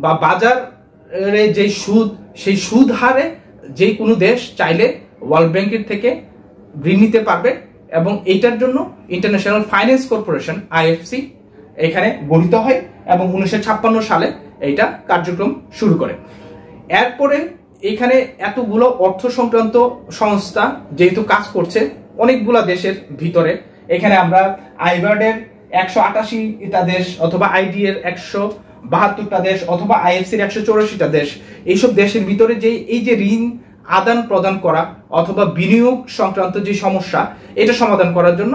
বা বাজারে যে সুদ, সেই সুদ হারে যে কোনো দেশ চাইলে ওয়ার্ল্ড ব্যাংকের থেকে ঋণ নিতে পারবে, এবং এটার জন্য ইন্টারন্যাশনাল ফাইন্যান্স কর্পোরেশন IFC এখানে গঠিত হয় এবং 1956 সালে এইটা কার্যক্রম শুরু করে। এরপরে এখানে এতগুলো অর্থ সংক্রান্ত সংস্থা যেহেতু কাজ করছে, অনেকগুলা দেশের ভিতরে। এখানে আমরা আইবার্ডের 188টা দেশ অথবা আইডি এর 172টা দেশ অথবা আইএফসির 184টা দেশ, এইসব দেশের ভিতরে যে এই যে ঋণ আদান প্রদান করা অথবা বিনিয়োগ সংক্রান্ত যে সমস্যা, এটা সমাধান করার জন্য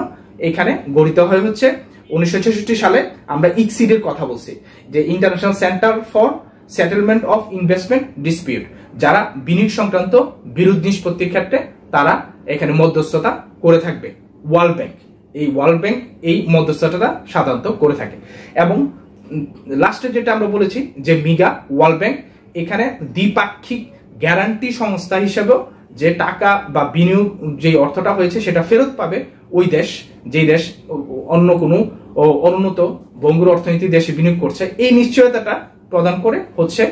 এখানে গঠিত হয়ে হচ্ছে 1966 সালে আমরা ইকসিড এর কথা বলছি, যে international centre for settlement of investment dispute, যারা বিনিয়োগ সংক্রান্ত বিরোধ নিষ্পত্তির ক্ষেত্রে তারা এখানে মধ্যস্থতা করে থাকবে। ওয়ার্ল্ড ব্যাংক, এই ওয়ার্ল্ড ব্যাংক এই মধ্যস্থতা সাধারণত করে থাকে। এবং লাস্টে যেটা আমরা বলেছি যে মিগা, ওয়ার্ল্ড ব্যাংক এখানে দ্বিপাক্ষিক গ্যারান্টি সংস্থা হিসেবেও যে টাকা বা বিনিয়োগ যে অর্থটা হয়েছে সেটা ফেরত পাবে ওই দেশ, যেই দেশ অন্য কোনো অনুন্নত বঙ্গুর অর্থনীতি দেশে বিনিয়োগ করছে, এই নিশ্চয়তাটা প্রদান করে হচ্ছে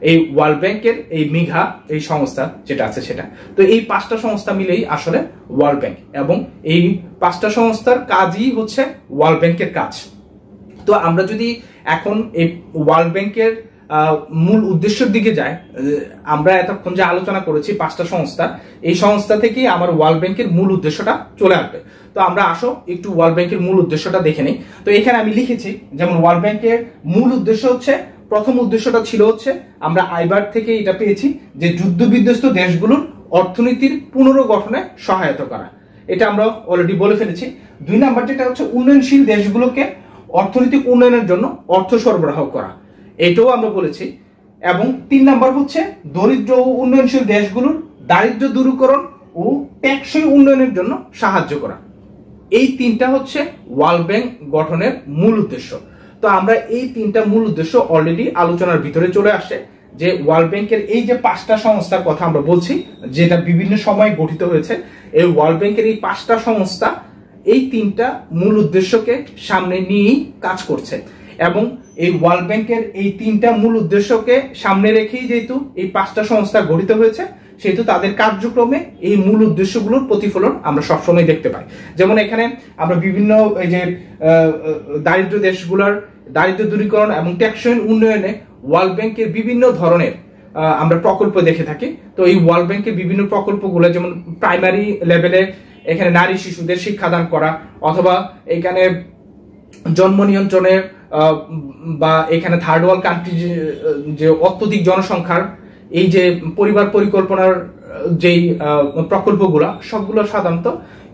এই ওয়ার্ল্ড ব্যাংকের এই মিঘা এই সংস্থা যেটা আছে সেটা। তো এই 5টা সংস্থা মিলেই আসলে ওয়ার্ল্ড ব্যাংক, এবং এই 5টা সংস্থার কাজই হচ্ছে ওয়ার্ল্ড ব্যাংকের কাজ। তো আমরা যদি এখন এই ওয়ার্ল্ড ব্যাংকের মূল উদ্দেশ্যের দিকে যাই, আমরা এতক্ষণ যে আলোচনা করেছি 5টা সংস্থা, এই সংস্থা থেকেই আমার ওয়ার্ল্ড ব্যাংকের মূল উদ্দেশ্যটা চলে আসবে। তো আমরা আসো একটু ওয়ার্ল্ড ব্যাংকের মূল উদ্দেশ্যটা দেখে নিই। তো এখানে আমি লিখেছি যেমন ওয়ার্ল্ড ব্যাংকের মূল উদ্দেশ্য হচ্ছে, প্রথম উদ্দেশ্যটা ছিল হচ্ছে আমরা আইবার্ড থেকে এটা পেয়েছি যে যুদ্ধ বিধ্বস্ত দেশগুলোর অর্থনীতির পুনর্গঠনে সহায়তা করা, এটা আমরা অলরেডি বলে ফেলেছি। 2 নাম্বার যেটা হচ্ছে উন্নয়নশীল দেশগুলোকে অর্থনৈতিক উন্নয়নের জন্য অর্থ সরবরাহ করা, এটাও আমরা বলেছি। এবং 3 নাম্বার হচ্ছে দরিদ্র ও উন্নয়নশীল দেশগুলোর দারিদ্র্য দূরীকরণ ও টেকসই উন্নয়নের জন্য সাহায্য করা। এই 3টা হচ্ছে ওয়ার্ল্ড ব্যাংক গঠনের মূল উদ্দেশ্য। তো আমরা এই 3টা মূল উদ্দেশ্য অলরেডি আলোচনার ভিতরে চলে আসে, যে ওয়ার্ল্ড ব্যাংকের এই যে 5টা সংস্থার কথা আমরা বলছি যেটা বিভিন্ন সময় গঠিত হয়েছে, এই ওয়ার্ল্ড ব্যাংকের এই 5টা সংস্থা এই 3টা মূল উদ্দেশ্যকে সামনে নিয়েই কাজ করছে। এবং এই ওয়ার্ল্ড ব্যাংকের এই 3টা মূল উদ্দেশ্যকে সামনে রেখেই যেহেতু এই 5টা সংস্থা গঠিত হয়েছে, সেহেতু তাদের কার্যক্রমে এই মূল উদ্দেশ্যগুলোর প্রতিফলন আমরা সবসময় দেখতে পাই। যেমন এখানে আমরা বিভিন্ন এই যে দারিদ্র দেশগুলোর দারিদ্র দূরীকরণ এবং টেকসই উন্নয়নে ওয়ার্ল্ড ব্যাংকের বিভিন্ন ধরনের আমরা প্রকল্প দেখে থাকি। তো এই ওয়ার্ল্ড ব্যাংকের বিভিন্ন প্রকল্পগুলো যেমন প্রাইমারি লেভেলে এখানে নারী শিশুদের শিক্ষাদান করা, অথবা এখানে জন্ম নিয়ন্ত্রণের বা এখানে থার্ড ওয়ার্ল্ড কান্ট্রি যে অত্যধিক জনসংখ্যার এই যে পরিবার পরিকল্পনার যেই প্রকল্পগুলো সবগুলো সাধারণত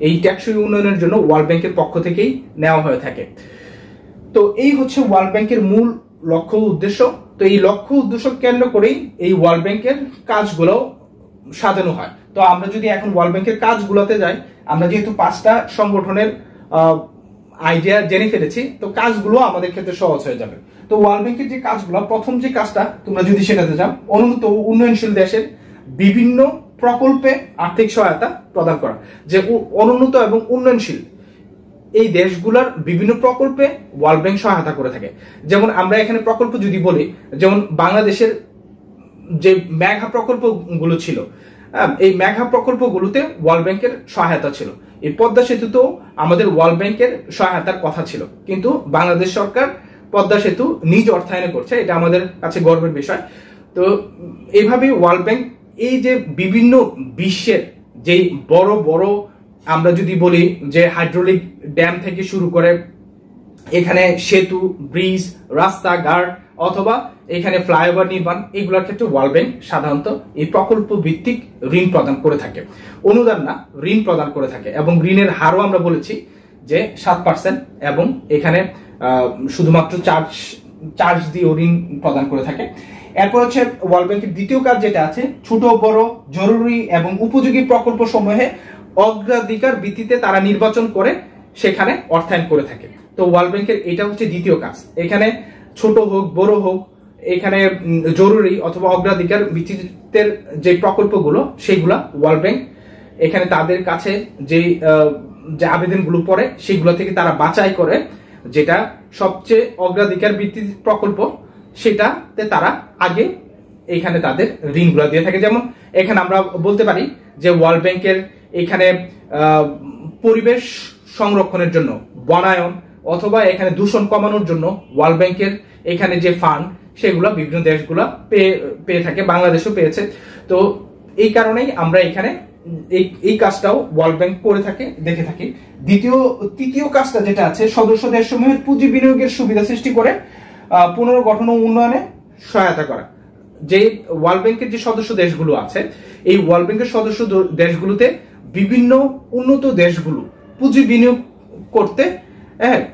এই টেকসই উন্নয়নের জন্য ওয়ার্ল্ড ব্যাংকের পক্ষ থেকেই নেওয়া হয়ে থাকে। তো এই হচ্ছে ওয়ার্ল্ড ব্যাংকের মূল লক্ষ্য উদ্দেশ্য। তো এই লক্ষ্য উদ্দেশ্য কেন্দ্র করেই এই ওয়ার্ল্ড ব্যাংকের কাজগুলো সাজানো হয়। তো আমরা যদি এখন ওয়ার্ল্ড ব্যাংকের কাজগুলোতে যাই, আমরা যেহেতু 5টা সংগঠনের আইডিয়া জেনে ফেলেছি, তো কাজগুলো আমাদের ক্ষেত্রে সহজ হয়ে যাবে। তো ওয়ার্ল্ড ব্যাংকের যে কাজগুলো, প্রথম যে কাজটা তোমরা যদি সেটাতে যাও, অনুন্নত উন্নয়নশীল দেশের বিভিন্ন প্রকল্পে আর্থিক সহায়তা প্রদান করা। যে অনুন্নত এবং উন্নয়নশীল এই দেশগুলোর বিভিন্ন প্রকল্পে ওয়ার্ল্ড ব্যাংক সহায়তা করে থাকে। যেমন আমরা এখানে প্রকল্প যদি বলি, যেমন বাংলাদেশের যে মেঘা প্রকল্পগুলো ছিল, এই মেঘা প্রকল্পগুলোতে ওয়ার্ল্ড ব্যাংকের সহায়তা ছিল। এই পদ্মা সেতুতেও আমাদের ওয়ার্ল্ড ব্যাংকের সহায়তার কথা ছিল, কিন্তু বাংলাদেশ সরকার পদ্মা সেতু নিজ অর্থায়নে করছে, এটা আমাদের কাছে গর্বের বিষয়। তো এইভাবে ওয়ার্ল্ড ব্যাংক এই যে বিভিন্ন বিশ্বের যেই বড় বড় আমরা যদি বলি যে হাইড্রোলিক ড্যাম থেকে শুরু করে এখানে সেতু, ব্রিজ, রাস্তাঘাট অথবা এখানে ফ্লাইওভার নির্মাণ, এগুলোর ক্ষেত্রে ওয়ার্ল্ড ব্যাংক সাধারণত এই প্রকল্প ভিত্তিক ঋণ প্রদান করে থাকে, অনুদান না ঋণ প্রদান করে থাকে। এবং ঋণের হারও আমরা বলেছি যে 7%, এবং এখানে শুধুমাত্র চার্জ দিয়ে ঋণ প্রদান করে থাকে। এরপর হচ্ছে ওয়ার্ল্ড ব্যাংকের দ্বিতীয় কাজ যেটা আছে, ছোট বড় জরুরি এবং উপযোগী প্রকল্প সমূহে অগ্রাধিকার ভিত্তিতে তারা নির্বাচন করে সেখানে অর্থায়ন করে থাকে। তো ওয়ার্ল্ড ব্যাংকের এটা হচ্ছে দ্বিতীয় কাজ। এখানে ছোট হোক বড় হোক, এখানে জরুরি অথবা অগ্রাধিকার ভিত্তিতে যে প্রকল্পগুলো সেইগুলা ওয়ার্ল্ড ব্যাংক এখানে তাদের কাছে যে আবেদনগুলো পড়ে সেগুলো থেকে তারা বাছাই করে যেটা সবচেয়ে অগ্রাধিকার ভিত্তিক প্রকল্প, সেটাতে তারা আগে এখানে তাদের ঋণগুলো দিয়ে থাকে। যেমন এখানে আমরা বলতে পারি যে ওয়ার্ল্ড ব্যাংকের এখানে পরিবেশ সংরক্ষণের জন্য বনায়ন অথবা এখানে দূষণ কমানোর জন্য ওয়ার্ল্ড ব্যাংকের এখানে যে ফান্ড সেগুলো বিভিন্ন দেশগুলো পেয়ে থাকে, বাংলাদেশও পেয়েছে। তো এই কারণেই আমরা এখানে এই কাজটাও ওয়ার্ল্ড ব্যাংক করে থাকে, দেখে থাকি। তৃতীয় কাজটা যেটা আছে, সদস্য দেশসমূহের পুঁজি বিনিয়োগের সুবিধা সৃষ্টি করে পুনর্গঠন ও উন্নয়নে সহায়তা করা। যে ওয়ার্ল্ড ব্যাংকের যে সদস্য দেশগুলো আছে, এই ওয়ার্ল্ড ব্যাংকের সদস্য দেশগুলোতে বিভিন্ন উন্নত দেশগুলো পুঁজি বিনিয়োগ করতে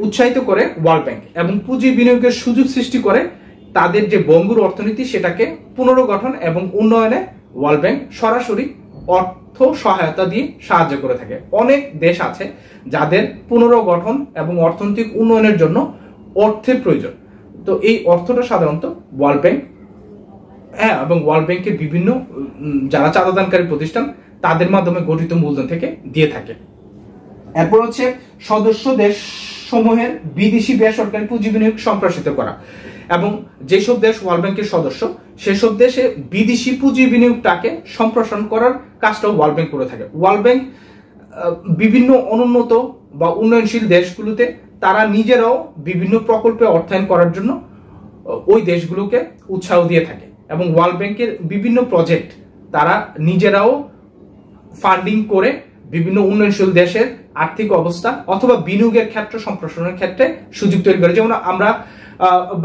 উৎসাহিত করে ওয়ার্ল্ড ব্যাংক, এবং পুঁজি বিনিয়োগের সুযোগ সৃষ্টি করে তাদের যে বঙ্গুর অর্থনীতি সেটাকে পুনর্গঠন এবং উন্নয়নে ওয়ার্ল্ড ব্যাংক সরাসরি অর্থ সহায়তা দিয়ে সাহায্য করে থাকে। অনেক দেশ আছে যাদের পুনর্গঠন এবং অর্থনৈতিক উন্নয়নের জন্য অর্থের প্রয়োজন। তো এই অর্থটা সাধারণত ওয়ার্ল্ড ব্যাংক এবং ওয়ার্ল্ড ব্যাংকের বিভিন্ন যারা চাঁদাদানকারী প্রতিষ্ঠান তাদের মাধ্যমে গঠিত মূলধন থেকে দিয়ে থাকে। এরপর হচ্ছে সদস্য দেশ সমূহের বিদেশি বেসরকারি পুঁজি বিনিয়োগ সম্প্রসারিত করা, এবং যেসব দেশ ওয়ার্ল্ড ব্যাংকের সদস্য সেসব দেশে বিদেশি পুঁজি বিনিয়োগটাকে সম্প্রসারণ করার কাজটাও ওয়ার্ল্ড ব্যাংক করে থাকে। ওয়ার্ল্ড ব্যাংক বিভিন্ন অনুন্নত বা উন্নয়নশীল দেশগুলোতে তারা নিজেরাও বিভিন্ন প্রকল্পে অর্থায়ন করার জন্য ওই দেশগুলোকে উৎসাহ দিয়ে থাকে, এবং ওয়ার্ল্ড ব্যাংকের বিভিন্ন প্রজেক্ট তারা নিজেরাও ফান্ডিং করে বিভিন্ন উন্নয়নশীল দেশের আর্থিক অবস্থা অথবা বিনিয়োগের ক্ষেত্র সম্প্রসারণের ক্ষেত্রে সুযোগ তৈরি করে। যেমন আমরা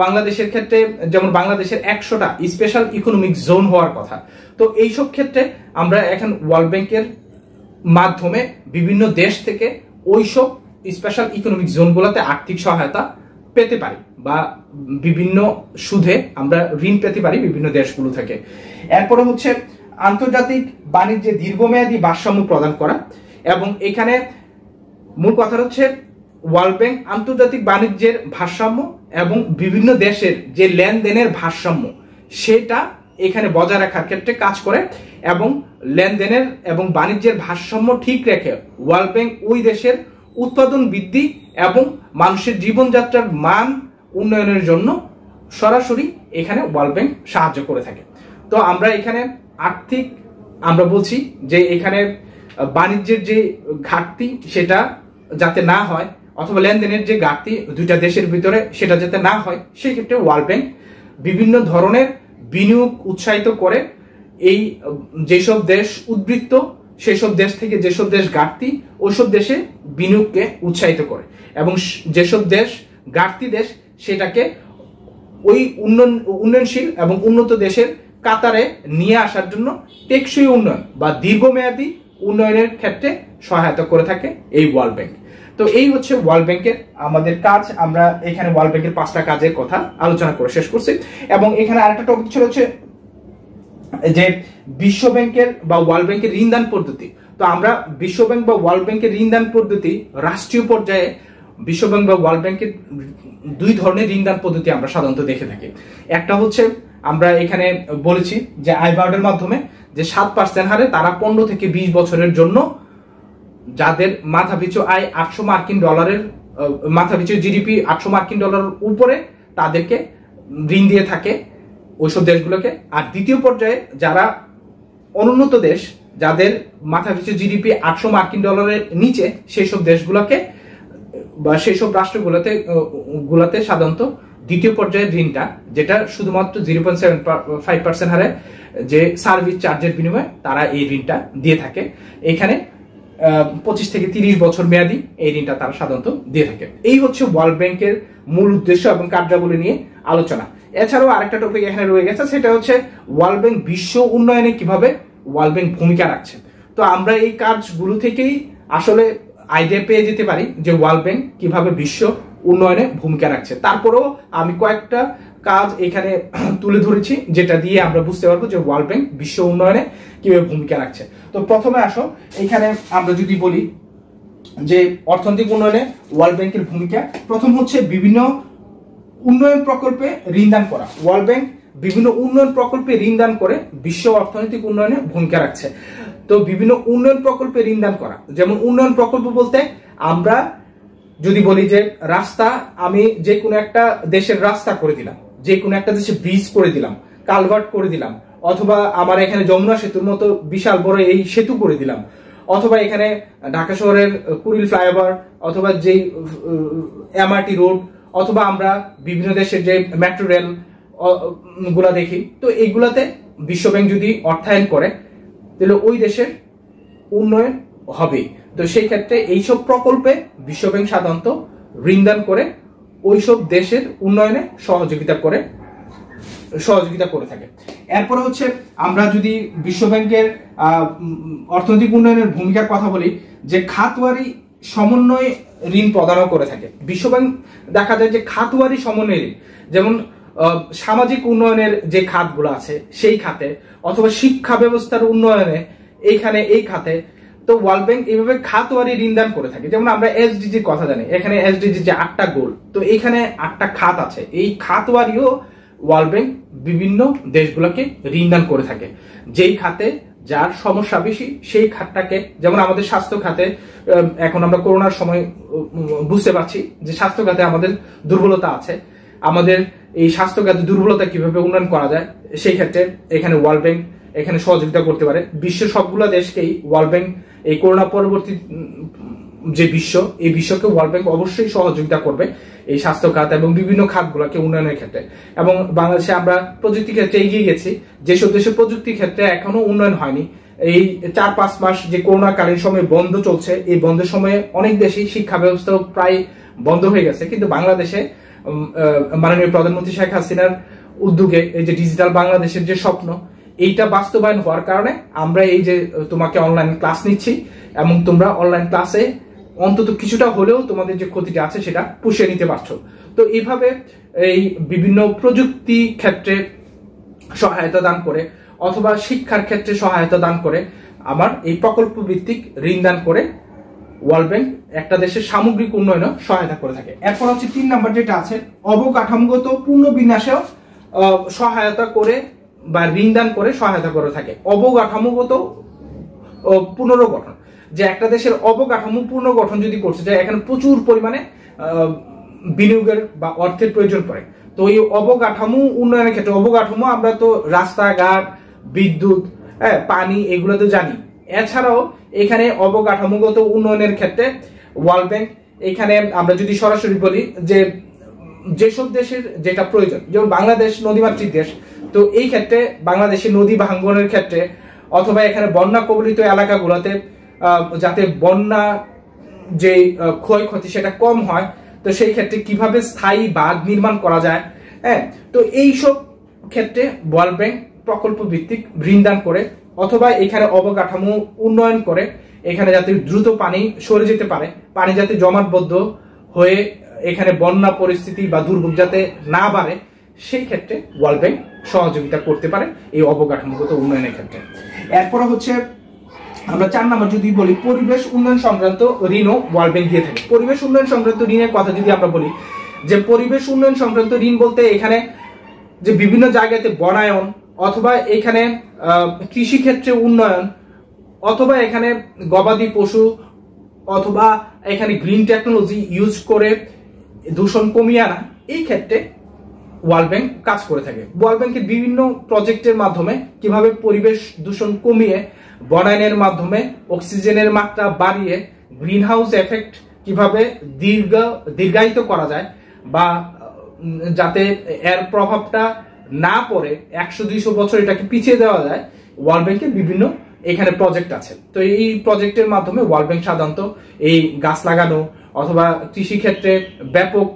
বাংলাদেশের ক্ষেত্রে, যেমন বাংলাদেশের 100টা স্পেশাল ইকোনমিক জোন হওয়ার কথা, তো এইসব ক্ষেত্রে আমরা এখন ওয়ার্ল্ড ব্যাংকের মাধ্যমে বিভিন্ন দেশ থেকে ওইসব স্পেশাল ইকোনমিক জোনগুলোতে আর্থিক সহায়তা পেতে পারি, বা বিভিন্ন সুদে আমরা ঋণ পেতে পারি বিভিন্ন দেশগুলো থেকে। এরপরে হচ্ছে আন্তর্জাতিক বাণিজ্যে দীর্ঘমেয়াদী ভারসাম্য প্রদান করা, এবং এখানে মূল কথা হচ্ছে ওয়ার্ল্ড ব্যাংক আন্তর্জাতিক বাণিজ্যের ভারসাম্য এবং বিভিন্ন দেশের যে লেনদেনের ভারসাম্য সেটা এখানে বজায় রাখার ক্ষেত্রে কাজ করে, এবং লেনদেনের এবং বাণিজ্যের ভারসাম্য ঠিক রেখে ওয়ার্ল্ড ব্যাংক ওই দেশের উৎপাদন বৃদ্ধি এবং মানুষের জীবনযাত্রার মান উন্নয়নের জন্য সরাসরি এখানে ওয়ার্ল্ড ব্যাংক সাহায্য করে থাকে। তো আমরা এখানে আমরা বলছি যে এখানে বাণিজ্যের যে ঘাটতি সেটা যাতে না হয়, অথবা লেনদেনের যে ঘাটতি দুইটা দেশের ভিতরে সেটা যাতে না হয়, সেই ক্ষেত্রে ওয়ার্ল্ড ব্যাংক বিভিন্ন ধরনের বিনিয়োগ উৎসাহিত করে। এই যেসব দেশ উদ্বৃত্ত সেসব দেশ থেকে যেসব দেশ ঘাটতি ওইসব দেশে বিনিয়োগকে উৎসাহিত করে, এবং যেসব দেশ ঘাটতি দেশ সেটাকে ওই উন্নয়নশীল এবং উন্নত দেশের কাতারে নিয়ে আসার জন্য টেকসই উন্নয়ন বা দীর্ঘমেয়াদী উন্নয়নের ক্ষেত্রে সহায়তা করে থাকে এই ওয়ার্ল্ড ব্যাংক। তো এই হচ্ছে ওয়ার্ল্ড ব্যাংকের আমাদের কাজ। আমরা এখানে ওয়ার্ল্ড ব্যাংকের 5টা কাজের কথা আলোচনা করে শেষ করছি, এবং এখানে আরেকটা টপিক ছিল হচ্ছে যে বিশ্ব ব্যাংকের বা ওয়ার্ল্ড ব্যাংকের ঋণদান পদ্ধতি। তো আমরা বিশ্ব ব্যাংক বা ওয়ার্ল্ড ব্যাংকের ঋণদান পদ্ধতি রাষ্ট্রীয় পর্যায়ে বিশ্ব ব্যাংক বা ওয়ার্ল্ড ব্যাংকের দুই ধরনের ঋণদান পদ্ধতি আমরা সাধারণত দেখে থাকি। একটা হচ্ছে আমরা এখানে বলেছি যে আইবার্ডের মাধ্যমে যে 7% হারে তারা 15 থেকে 20 বছরের জন্য যাদের মাথাপিছু আয় $800 মাথাপিছু জিডিপি $800 উপরে তাদেরকে ঋণ দিয়ে থাকে ওইসব দেশগুলোকে। আর দ্বিতীয় পর্যায়ে যারা অনুন্নত দেশ যাদের মাথাপিছু জিডিপি $800 নিচে সেই সব দেশগুলোকে বা সেই সব রাষ্ট্রগুলোতে সাধারণত দ্বিতীয় পর্যায়ের ঋণটা, যেটা শুধুমাত্র 0.75% হারে যে সার্ভিস চার্জের বিনিময়ে তারা এই ঋণটা দিয়ে থাকে। এখানে 25 থেকে 30 বছর মেয়াদী এই ঋণটা তারা সাধারণত দিয়ে থাকে। এই হচ্ছে ওয়ার্ল্ড ব্যাংকের মূল উদ্দেশ্য এবং কার্যাবলী নিয়ে আলোচনা। এছাড়াও আরেকটা টপিক এখানে রয়ে গেছে, সেটা হচ্ছে ওয়ার্ল্ড ব্যাংক বিশ্ব উন্নয়নে কিভাবে ওয়ার্ল্ড ব্যাংক ভূমিকা রাখছে। তো আমরা এই কাজগুলো থেকেই আসলে আইডিয়া পেয়ে যেতে পারি যে ওয়ার্ল্ড ব্যাংক কিভাবে বিশ্ব উন্নয়নে ভূমিকা রাখছে। তারপরেও আমি কয়েকটা কাজ এখানে তুলে ধরেছি যেটা দিয়ে আমরা বুঝতে পারবো যে ওয়ার্ল্ড ব্যাংক বিশ্ব উন্নয়নে কিভাবে ভূমিকা রাখছে। তো প্রথমে আসো এখানে আমরা যদি বলি যে অর্থনৈতিক উন্নয়নে ওয়ার্ল্ড ব্যাংকের ভূমিকা, প্রথম হচ্ছে বিভিন্ন উন্নয়ন প্রকল্পে ঋণদান করা। ওয়ার্ল্ড ব্যাংক বিভিন্ন উন্নয়ন প্রকল্পে ঋণদান করে বিশ্ব অর্থনৈতিক উন্নয়নে ভূমিকা রাখছে। তো বিভিন্ন উন্নয়ন প্রকল্পে ঋণদান করা, যেমন উন্নয়ন প্রকল্প বলতে আমরা যদি বলি যে রাস্তা, আমি যে কোনো একটা দেশের রাস্তা করে দিলাম, যে কোনো একটা দেশে ব্রিজ করে দিলাম, কালভার্ট করে দিলাম, অথবা আমার এখানে যমুনা সেতুর মতো বিশাল বড় এই সেতু করে দিলাম, অথবা এখানে ঢাকা শহরের কুড়িল ফ্লাইওভার, অথবা যে এমআরটি রোড, অথবা আমরা বিভিন্ন দেশের যে মেট্রো রেল গুলা দেখি। তো এইগুলাতে বিশ্ব ব্যাংক যদি অর্থায়ন করে তাহলে ওই দেশের উন্নয়ন হবে। তো সেই ক্ষেত্রে এইসব প্রকল্পে বিশ্বব্যাংক সাধারণত ঋণদান করে ওইসব দেশের উন্নয়নে সহযোগিতা করে থাকে। এরপরে হচ্ছে আমরা যদি বিশ্বব্যাংকের অর্থনৈতিক উন্নয়নের ভূমিকার কথা বলি, যে খাতওয়ারি সমন্বয়ে ঋণ প্রদানও করে থাকে। বিশ্বব্যাংক দেখা যায় যে খাতওয়ারি সমন্বয় ঋণ, যেমন সামাজিক উন্নয়নের যে খাতগুলো আছে সেই খাতে, অথবা শিক্ষা ব্যবস্থার উন্নয়নে এইখানে এই খাতে, তো ওয়ার্ল্ড ব্যাংক এইভাবে খাতওয়ারি ঋণ দান করে থাকে। যেমন আমরা এসডিজির কথা জানি, এখানে এসডিজি যে 8টা গোল, তো এখানে 8টা খাত আছে, এই খাতওয়ারিও ওয়ার্ল্ড ব্যাংক বিভিন্ন দেশগুলোকে ঋণ দান করে থাকে। যেই খাতে যার সমস্যা বেশি সেই খাতটাকে, যেমন আমাদের স্বাস্থ্য খাতে এখন আমরা করোনার সময় বুঝতে পারছি যে স্বাস্থ্য খাতে আমাদের দুর্বলতা আছে, আমাদের এই স্বাস্থ্য খাতে দুর্বলতা কিভাবে উন্নয়ন করা যায়, সেই ক্ষেত্রে এখানে ওয়ার্ল্ড ব্যাংক এখানে সহযোগিতা করতে পারে। বিশ্বের সবগুলো দেশকেই ওয়ার্ল্ড ব্যাংক এই করোনা পরবর্তী যে বিশ্ব, এই বিশ্বকে ওয়ার্ল্ড ব্যাংক অবশ্যই সহযোগিতা করবে এই স্বাস্থ্য খাত এবং বিভিন্ন খাতগুলোকে উন্নয়নের ক্ষেত্রে। এবং বাংলাদেশে আমরা প্রযুক্তি ক্ষেত্রে এগিয়ে গেছি, যেসব দেশের প্রযুক্তি ক্ষেত্রে এখনো উন্নয়ন হয়নি, এই 4-5 মাস যে করোনাকালীন সময় বন্ধ চলছে, এই বন্ধের সময়ে অনেক দেশেই শিক্ষা ব্যবস্থা প্রায় বন্ধ হয়ে গেছে, কিন্তু বাংলাদেশে মাননীয় প্রধানমন্ত্রী শেখ হাসিনার উদ্যোগে এই যে ডিজিটাল বাংলাদেশের যে স্বপ্ন, এইটা বাস্তবায়ন হওয়ার কারণে আমরা এই যে তোমাকে অনলাইন ক্লাস নিচ্ছি এবং তোমরা অনলাইন ক্লাসে অন্তত কিছুটা হলেও তোমাদের যে ক্ষতিটা আছে সেটা পুষিয়ে নিতে পারছো। তো এইভাবে এই বিভিন্ন প্রযুক্তি ক্ষেত্রে সহায়তা দান করে অথবা শিক্ষার ক্ষেত্রে সহায়তা দান করে আমার এই প্রকল্প ভিত্তিক ঋণ দান করে ওয়ার্ল্ড ব্যাংক একটা দেশের সামগ্রিক উন্নয়নে সহায়তা করে থাকে। এরপর হচ্ছে 3 নম্বর যেটা আছে, অবকাঠামোগত পুনর্বিন্যাসেও সহায়তা করে বা ঋণ দান করে সহায়তা করে থাকে। অবকাঠামোগত পুনর্গঠন, যে একটা দেশের অবকাঠামো পুনর্গঠন যদি করতে যায়, এখানে প্রচুর পরিমাণে বিনিয়োগের বা অর্থের প্রয়োজন পড়ে। তো এই অবকাঠামো উন্নয়নের ক্ষেত্রে, অবকাঠামো আমরা তো রাস্তাঘাট, বিদ্যুৎ, পানি, এগুলো তো জানি। এছাড়াও এখানে অবকাঠামোগত উন্নয়নের ক্ষেত্রে ওয়ার্ল্ড ব্যাংক, এখানে আমরা যদি সরাসরি বলি যে যেসব দেশের যেটা প্রয়োজন, যেমন বাংলাদেশ নদীমাতৃক দেশ, তো এই ক্ষেত্রে বাংলাদেশের নদী ভাঙ্গনের ক্ষেত্রে অথবা এখানে বন্যা কবলিত এলাকাগুলোতে যাতে বন্যা যে ক্ষয়ক্ষতি সেটা কম হয়, তো সেই ক্ষেত্রে কিভাবে স্থায়ী বাঁধ নির্মাণ করা যায়, তো এইসব ক্ষেত্রে ওয়ার্ল্ড ব্যাংক প্রকল্প ভিত্তিক ঋণ দান করে অথবা এখানে অবকাঠামো উন্নয়ন করে, এখানে যাতে দ্রুত পানি সরে যেতে পারে, পানি যাতে জমাটবদ্ধ হয়ে এখানে বন্যা পরিস্থিতি বা দুর্ভোগ যাতে না বাড়ে, সেই ক্ষেত্রে ওয়ার্ল্ড ব্যাংক সহযোগিতা করতে পারে এই অবকাঠামোগত উন্নয়নের ক্ষেত্রে। এরপরে হচ্ছে আমরা 4 নম্বর যদি বলি, পরিবেশ উন্নয়ন সংক্রান্ত ঋণও ওয়ার্ল্ড ব্যাংক দিয়ে থাকে। পরিবেশ উন্নয়ন সংক্রান্ত ঋণের কথা যদি আমরা বলি, যে পরিবেশ উন্নয়ন সংক্রান্ত ঋণ বলতে এখানে যে বিভিন্ন জায়গাতে বনায়ন অথবা এখানে কৃষি ক্ষেত্রে উন্নয়ন অথবা এখানে গবাদি পশু অথবা এখানে গ্রিন টেকনোলজি ইউজ করে দূষণ কমিয়ে আনা, এই ক্ষেত্রে ওয়ার্ল্ড ব্যাংক কাজ করে থাকে। ওয়ার্ল্ড ব্যাংকের বিভিন্ন প্রজেক্টের মাধ্যমে কিভাবে পরিবেশ দূষণ কমিয়ে বনায়নের মাধ্যমে অক্সিজেনের মাত্রা বাড়িয়ে গ্রিন হাউস এফেক্ট কিভাবে দীর্ঘায়িত করা যায় বা যাতে এর প্রভাবটা না পড়ে 100-200 বছর এটাকে পিছিয়ে দেওয়া যায়, ওয়ার্ল্ড ব্যাংকের বিভিন্ন এখানে প্রজেক্ট আছে। তো এই প্রজেক্টের মাধ্যমে ওয়ার্ল্ড ব্যাংক সাধারণত এই গাছ লাগানো অথবা কৃষি ক্ষেত্রে ব্যাপক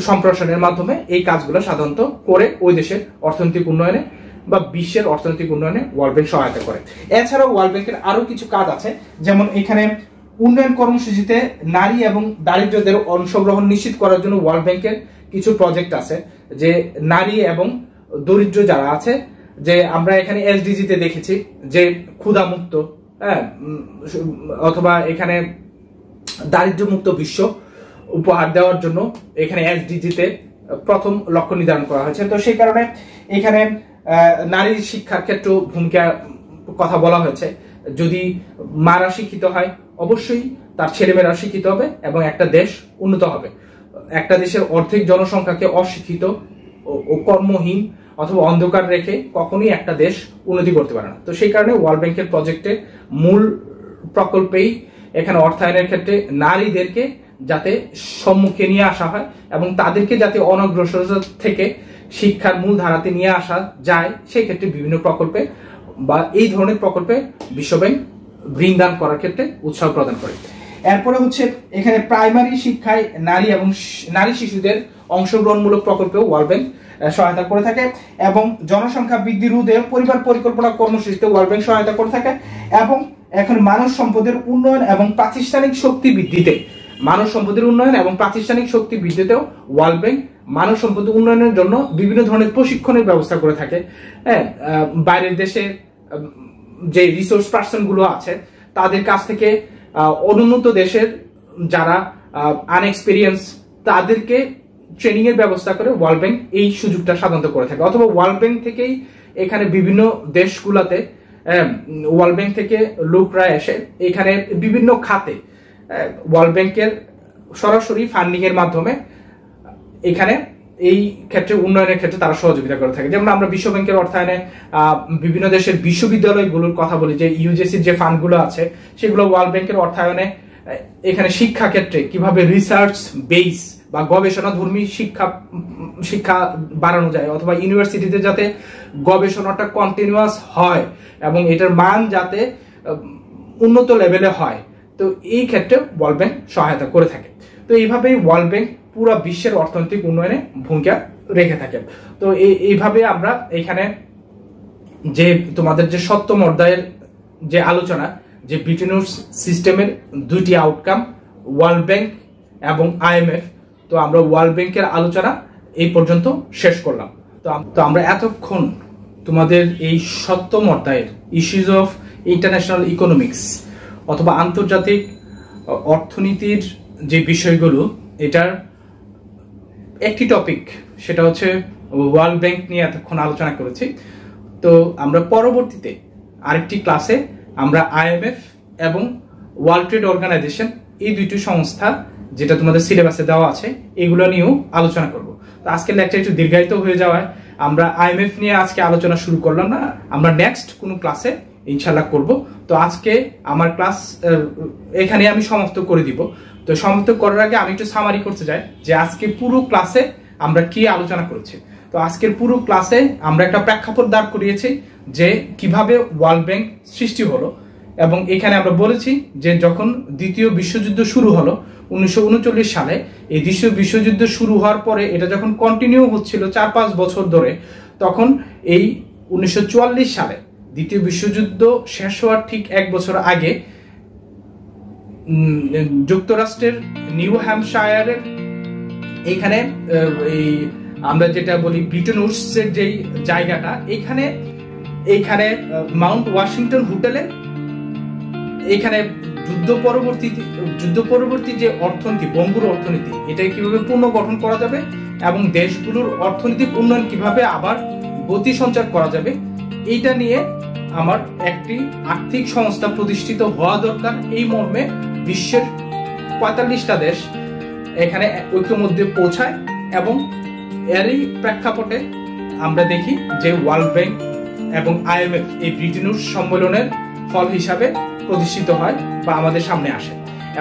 সম্প্রসারণের মাধ্যমে এই কাজগুলো সাধারণত করে ওই দেশের অর্থনৈতিক উন্নয়নে বা বিশ্বের অর্থনৈতিক উন্নয়নে ওয়ার্ল্ড ব্যাংক সহায়তা করে। এছাড়াও ওয়ার্ল্ড ব্যাংকের আরো কিছু কাজ আছে, যেমন এখানে উন্নয়ন কর্মসূচিতে নারী এবং দারিদ্রদের অংশগ্রহণ নিশ্চিত করার জন্য ওয়ার্ল্ড ব্যাংকের কিছু প্রজেক্ট আছে, যে নারী এবং দরিদ্র যারা আছে, যে আমরা এখানে এসডিজিতে দেখেছি যে ক্ষুধামুক্ত, অথবা এখানে দারিদ্র মুক্ত বিশ্ব উপহার দেওয়ার জন্য এখানে এসডিজিতে প্রথম লক্ষ্য নির্ধারণ করা হয়েছে। তো সেই কারণে এখানে নারী শিক্ষার ক্ষেত্রে ভূমিকা কথা বলা হয়েছে। যদি মারা শিক্ষিত হয়, অবশ্যই তার ছেলেমেয়েরা শিক্ষিত হবে এবং একটা দেশ উন্নত হবে। একটা দেশের অর্ধেক জনসংখ্যাকে অশিক্ষিত ও কর্মহীন অথবা অন্ধকার রেখে কখনোই একটা দেশ উন্নতি করতে পারে না। তো সেই কারণে ওয়ার্ল্ড ব্যাংকের প্রজেক্টে মূল প্রকল্পেই এখানে অর্থায়নের ক্ষেত্রে নারীদেরকে যাতে সম্মুখে নিয়ে আসা হয় এবং তাদেরকে যাতে অনগ্রসরতা থেকে শিক্ষার মূল ধারাতে নিয়ে আসা যায়, সেই ক্ষেত্রে বিভিন্ন প্রকল্পে বা এই ধরনের প্রকল্পে বিশ্বব্যাংক ঋণ দান করার ক্ষেত্রে উৎসাহ প্রদান করে। এরপরে হচ্ছে এখানে প্রাইমারি শিক্ষায় নারী এবং নারী শিশুদের অংশগ্রহণমূলক প্রকল্পেও ওয়ার্ল্ড ব্যাংক সহায়তা করে থাকে, এবং জনসংখ্যা বৃদ্ধি রোধে পরিবার পরিকল্পনা কর্মসূচিতে ওয়ার্ল্ড ব্যাংক সহায়তা করে থাকে, এবং এখন মানব সম্পদের উন্নয়ন এবং প্রাতিষ্ঠানিক শক্তি বৃদ্ধিতে ওয়ার্ল্ড ব্যাংক মানব সম্পদ উন্নয়নের জন্য বিভিন্ন ধরনের প্রশিক্ষণের ব্যবস্থা করে থাকে। হ্যাঁ, বাইরের দেশে যে রিসোর্স পার্সন গুলো আছে তাদের কাছ থেকে অনুন্নত দেশের যারা আনএক্সপেরিয়েন্স তাদেরকে ট্রেনিং এর ব্যবস্থা করে ওয়ার্ল্ড ব্যাংক এই সুযোগটা সাধারণত করে থাকে, অথবা ওয়ার্ল্ড ব্যাংক থেকেই এখানে বিভিন্ন দেশগুলোতে ওয়ার্ল্ড ব্যাংক থেকে লোকরা এসে এখানে বিভিন্ন খাতে ওয়ার্ল্ড ব্যাংকের সরাসরি ফান্ডিং এর মাধ্যমে এখানে এই ক্ষেত্রে উন্নয়নের ক্ষেত্রে তারা সহযোগিতা করে থাকে। যেমন আমরা বিশ্ব ব্যাংকের অর্থায়নে বিভিন্ন দেশের বিশ্ববিদ্যালয়গুলোর কথা বলি, যে ইউজিসির যে ফান্ডগুলো আছে সেগুলো ওয়ার্ল্ড ব্যাংকের অর্থায়নে এখানে শিক্ষা ক্ষেত্রে কিভাবে রিসার্চ বেস বা গবেষণাধর্মী শিক্ষা বাড়ানো যায়, অথবা ইউনিভার্সিটিতে যাতে গবেষণাটা কন্টিনিউয়াস হয় এবং এটার মান যাতে উন্নত লেভেলে হয়, তো এই ক্ষেত্রে ওয়ার্ল্ড ব্যাংক সহায়তা করে থাকে। তো এইভাবেই ওয়ার্ল্ড ব্যাংক পুরো বিশ্বের অর্থনৈতিক উন্নয়নে ভূমিকা রেখে থাকে। তো এইভাবে আমরা এখানে যে তোমাদের যে সপ্তম অধ্যায়ের যে আলোচনা, যে ব্রিটেন উডস সিস্টেমের দুইটি আউটকাম ওয়ার্ল্ড ব্যাংক এবং IMF, তো আমরা ওয়ার্ল্ড ব্যাংকের আলোচনা এই পর্যন্ত শেষ করলাম। তো আমরা এতক্ষণ তোমাদের এই সপ্তম অধ্যায়ের ইস্যুজ অফ ইন্টারন্যাশনাল ইকোনমিক্স অথবা আন্তর্জাতিক অর্থনীতির যে বিষয়গুলো, এটার একটি টপিক সেটা হচ্ছে ওয়ার্ল্ড ব্যাংক নিয়ে এতক্ষণ আলোচনা করেছি। তো আমরা পরবর্তীতে আরেকটি ক্লাসে আমরা IMF এবং ওয়ার্ল্ড ট্রেড অর্গানাইজেশন এই দুইটি সংস্থা যেটা তোমাদের সিলেবাসে দেওয়া আছে এগুলো নিয়েও আলোচনা করব। তো আজকের লেকচার একটু দীর্ঘায়িত হয়ে যাওয়ায় আমরা IMF নিয়ে আজকে আলোচনা শুরু করলাম না, আমরা নেক্সট কোনো ক্লাসে ইনশাল্লাহ করব। তো আজকে আমার ক্লাস এখানে আমি সমাপ্ত করে দিব। তো সমাপ্ত করার আগে আমি একটু সামারি করতে চাই যে আজকে পুরো ক্লাসে আমরা কি আলোচনা করেছি। তো আজকের পুরো ক্লাসে আমরা একটা প্রেক্ষাপট দাঁড় করিয়েছি যে কিভাবে ওয়ার্ল্ড ব্যাংক সৃষ্টি হলো, এবং এখানে আমরা বলেছি যে যখন দ্বিতীয় বিশ্বযুদ্ধ শুরু হলো 1939 সালে, এই দ্বিতীয় বিশ্বযুদ্ধ শুরু হওয়ার পরে এটা যখন কন্টিনিউ হচ্ছিল 4-5 বছর ধরে, তখন এই 1944 সালে দ্বিতীয় বিশ্বযুদ্ধ শেষ হওয়ার ঠিক 1 বছর আগে যুক্তরাষ্ট্রের নিউ হ্যাম্পশায়ারের এখানে এই আমরা যেটা বলি ব্রিটেন উডসের যে জায়গাটা, এইখানে মাউন্ট ওয়াশিংটন হোটেলে এখানে যুদ্ধ পরবর্তী যে অর্থনীতি, বঙ্গুর অর্থনীতি, এটা কিভাবে পুনর্গঠন করা যাবে এবং দেশগুলোর অর্থনৈতিক উন্নয়ন কিভাবে আবার গতি সঞ্চার করা যাবে, এইটা নিয়ে আমার একটি আর্থিক সংস্থা প্রতিষ্ঠিত হওয়া দরকার। এই মর্মে বিশ্বের 45টা দেশ এখানে ঐক্যমত্যে পৌঁছায়, এবং এরই প্রেক্ষাপটে আমরা দেখি যে ওয়ার্ল্ড ব্যাংক এবং IMF এই ব্রিটেন উডস সম্মেলনের ফল হিসাবে প্রতিষ্ঠিত হয় বা আমাদের সামনে আসে।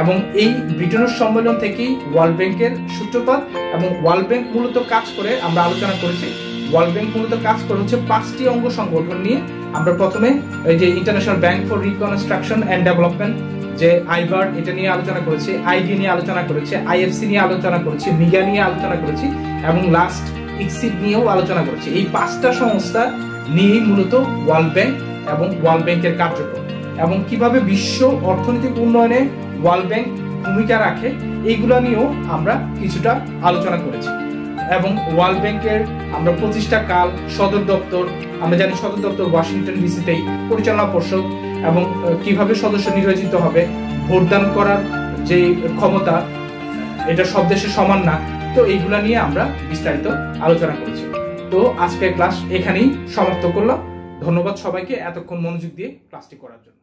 এবং এই ব্রিটেন উডস সম্মেলন থেকেই ওয়ার্ল্ড ব্যাংকের সূত্রপাত। এবং ওয়ার্ল্ড ব্যাংক মূলত কাজ করে, আমরা আলোচনা করেছি, ওয়ার্ল্ড ব্যাংক মূলত কাজ করে হচ্ছে 5টি অঙ্গ সংগঠন নিয়ে। আমরা প্রথমে এই যে international bank for reconstruction and development, যে IBARD, এটা নিয়ে আলোচনা করেছি, ID নিয়ে আলোচনা করেছি, IFC নিয়ে আলোচনা করেছি, MIGA নিয়ে আলোচনা করেছি, এবং লাস্ট ICSID নিয়েও আলোচনা করেছি। এই 5টা সংস্থা নিয়েই মূলত ওয়ার্ল্ড ব্যাংক এবং ওয়ার্ল্ড ব্যাংকের কার্যক্রম, এবং কিভাবে বিশ্ব অর্থনৈতিক উন্নয়নে ওয়ার্ল্ড ব্যাংক ভূমিকা রাখে, এইগুলো নিয়েও আমরা কিছুটা আলোচনা করেছি। এবং ওয়ার্ল্ড ব্যাংকের আমরা প্রতিষ্ঠা কাল, সদর দপ্তর, আমরা জানি সদর দপ্তর ওয়াশিংটন ডিসিতেই, পরিচালনা পর্ষদ এবং কিভাবে সদস্য নির্বাচিত হবে, ভোটদান করার যে ক্ষমতা এটা সব দেশে সমান না, তো এইগুলা নিয়ে আমরা বিস্তারিত আলোচনা করেছি। তো আজকের ক্লাস এখানেই সমাপ্ত করলাম। ধন্যবাদ সবাইকে এতক্ষণ মনোযোগ দিয়ে ক্লাসটি করার জন্য।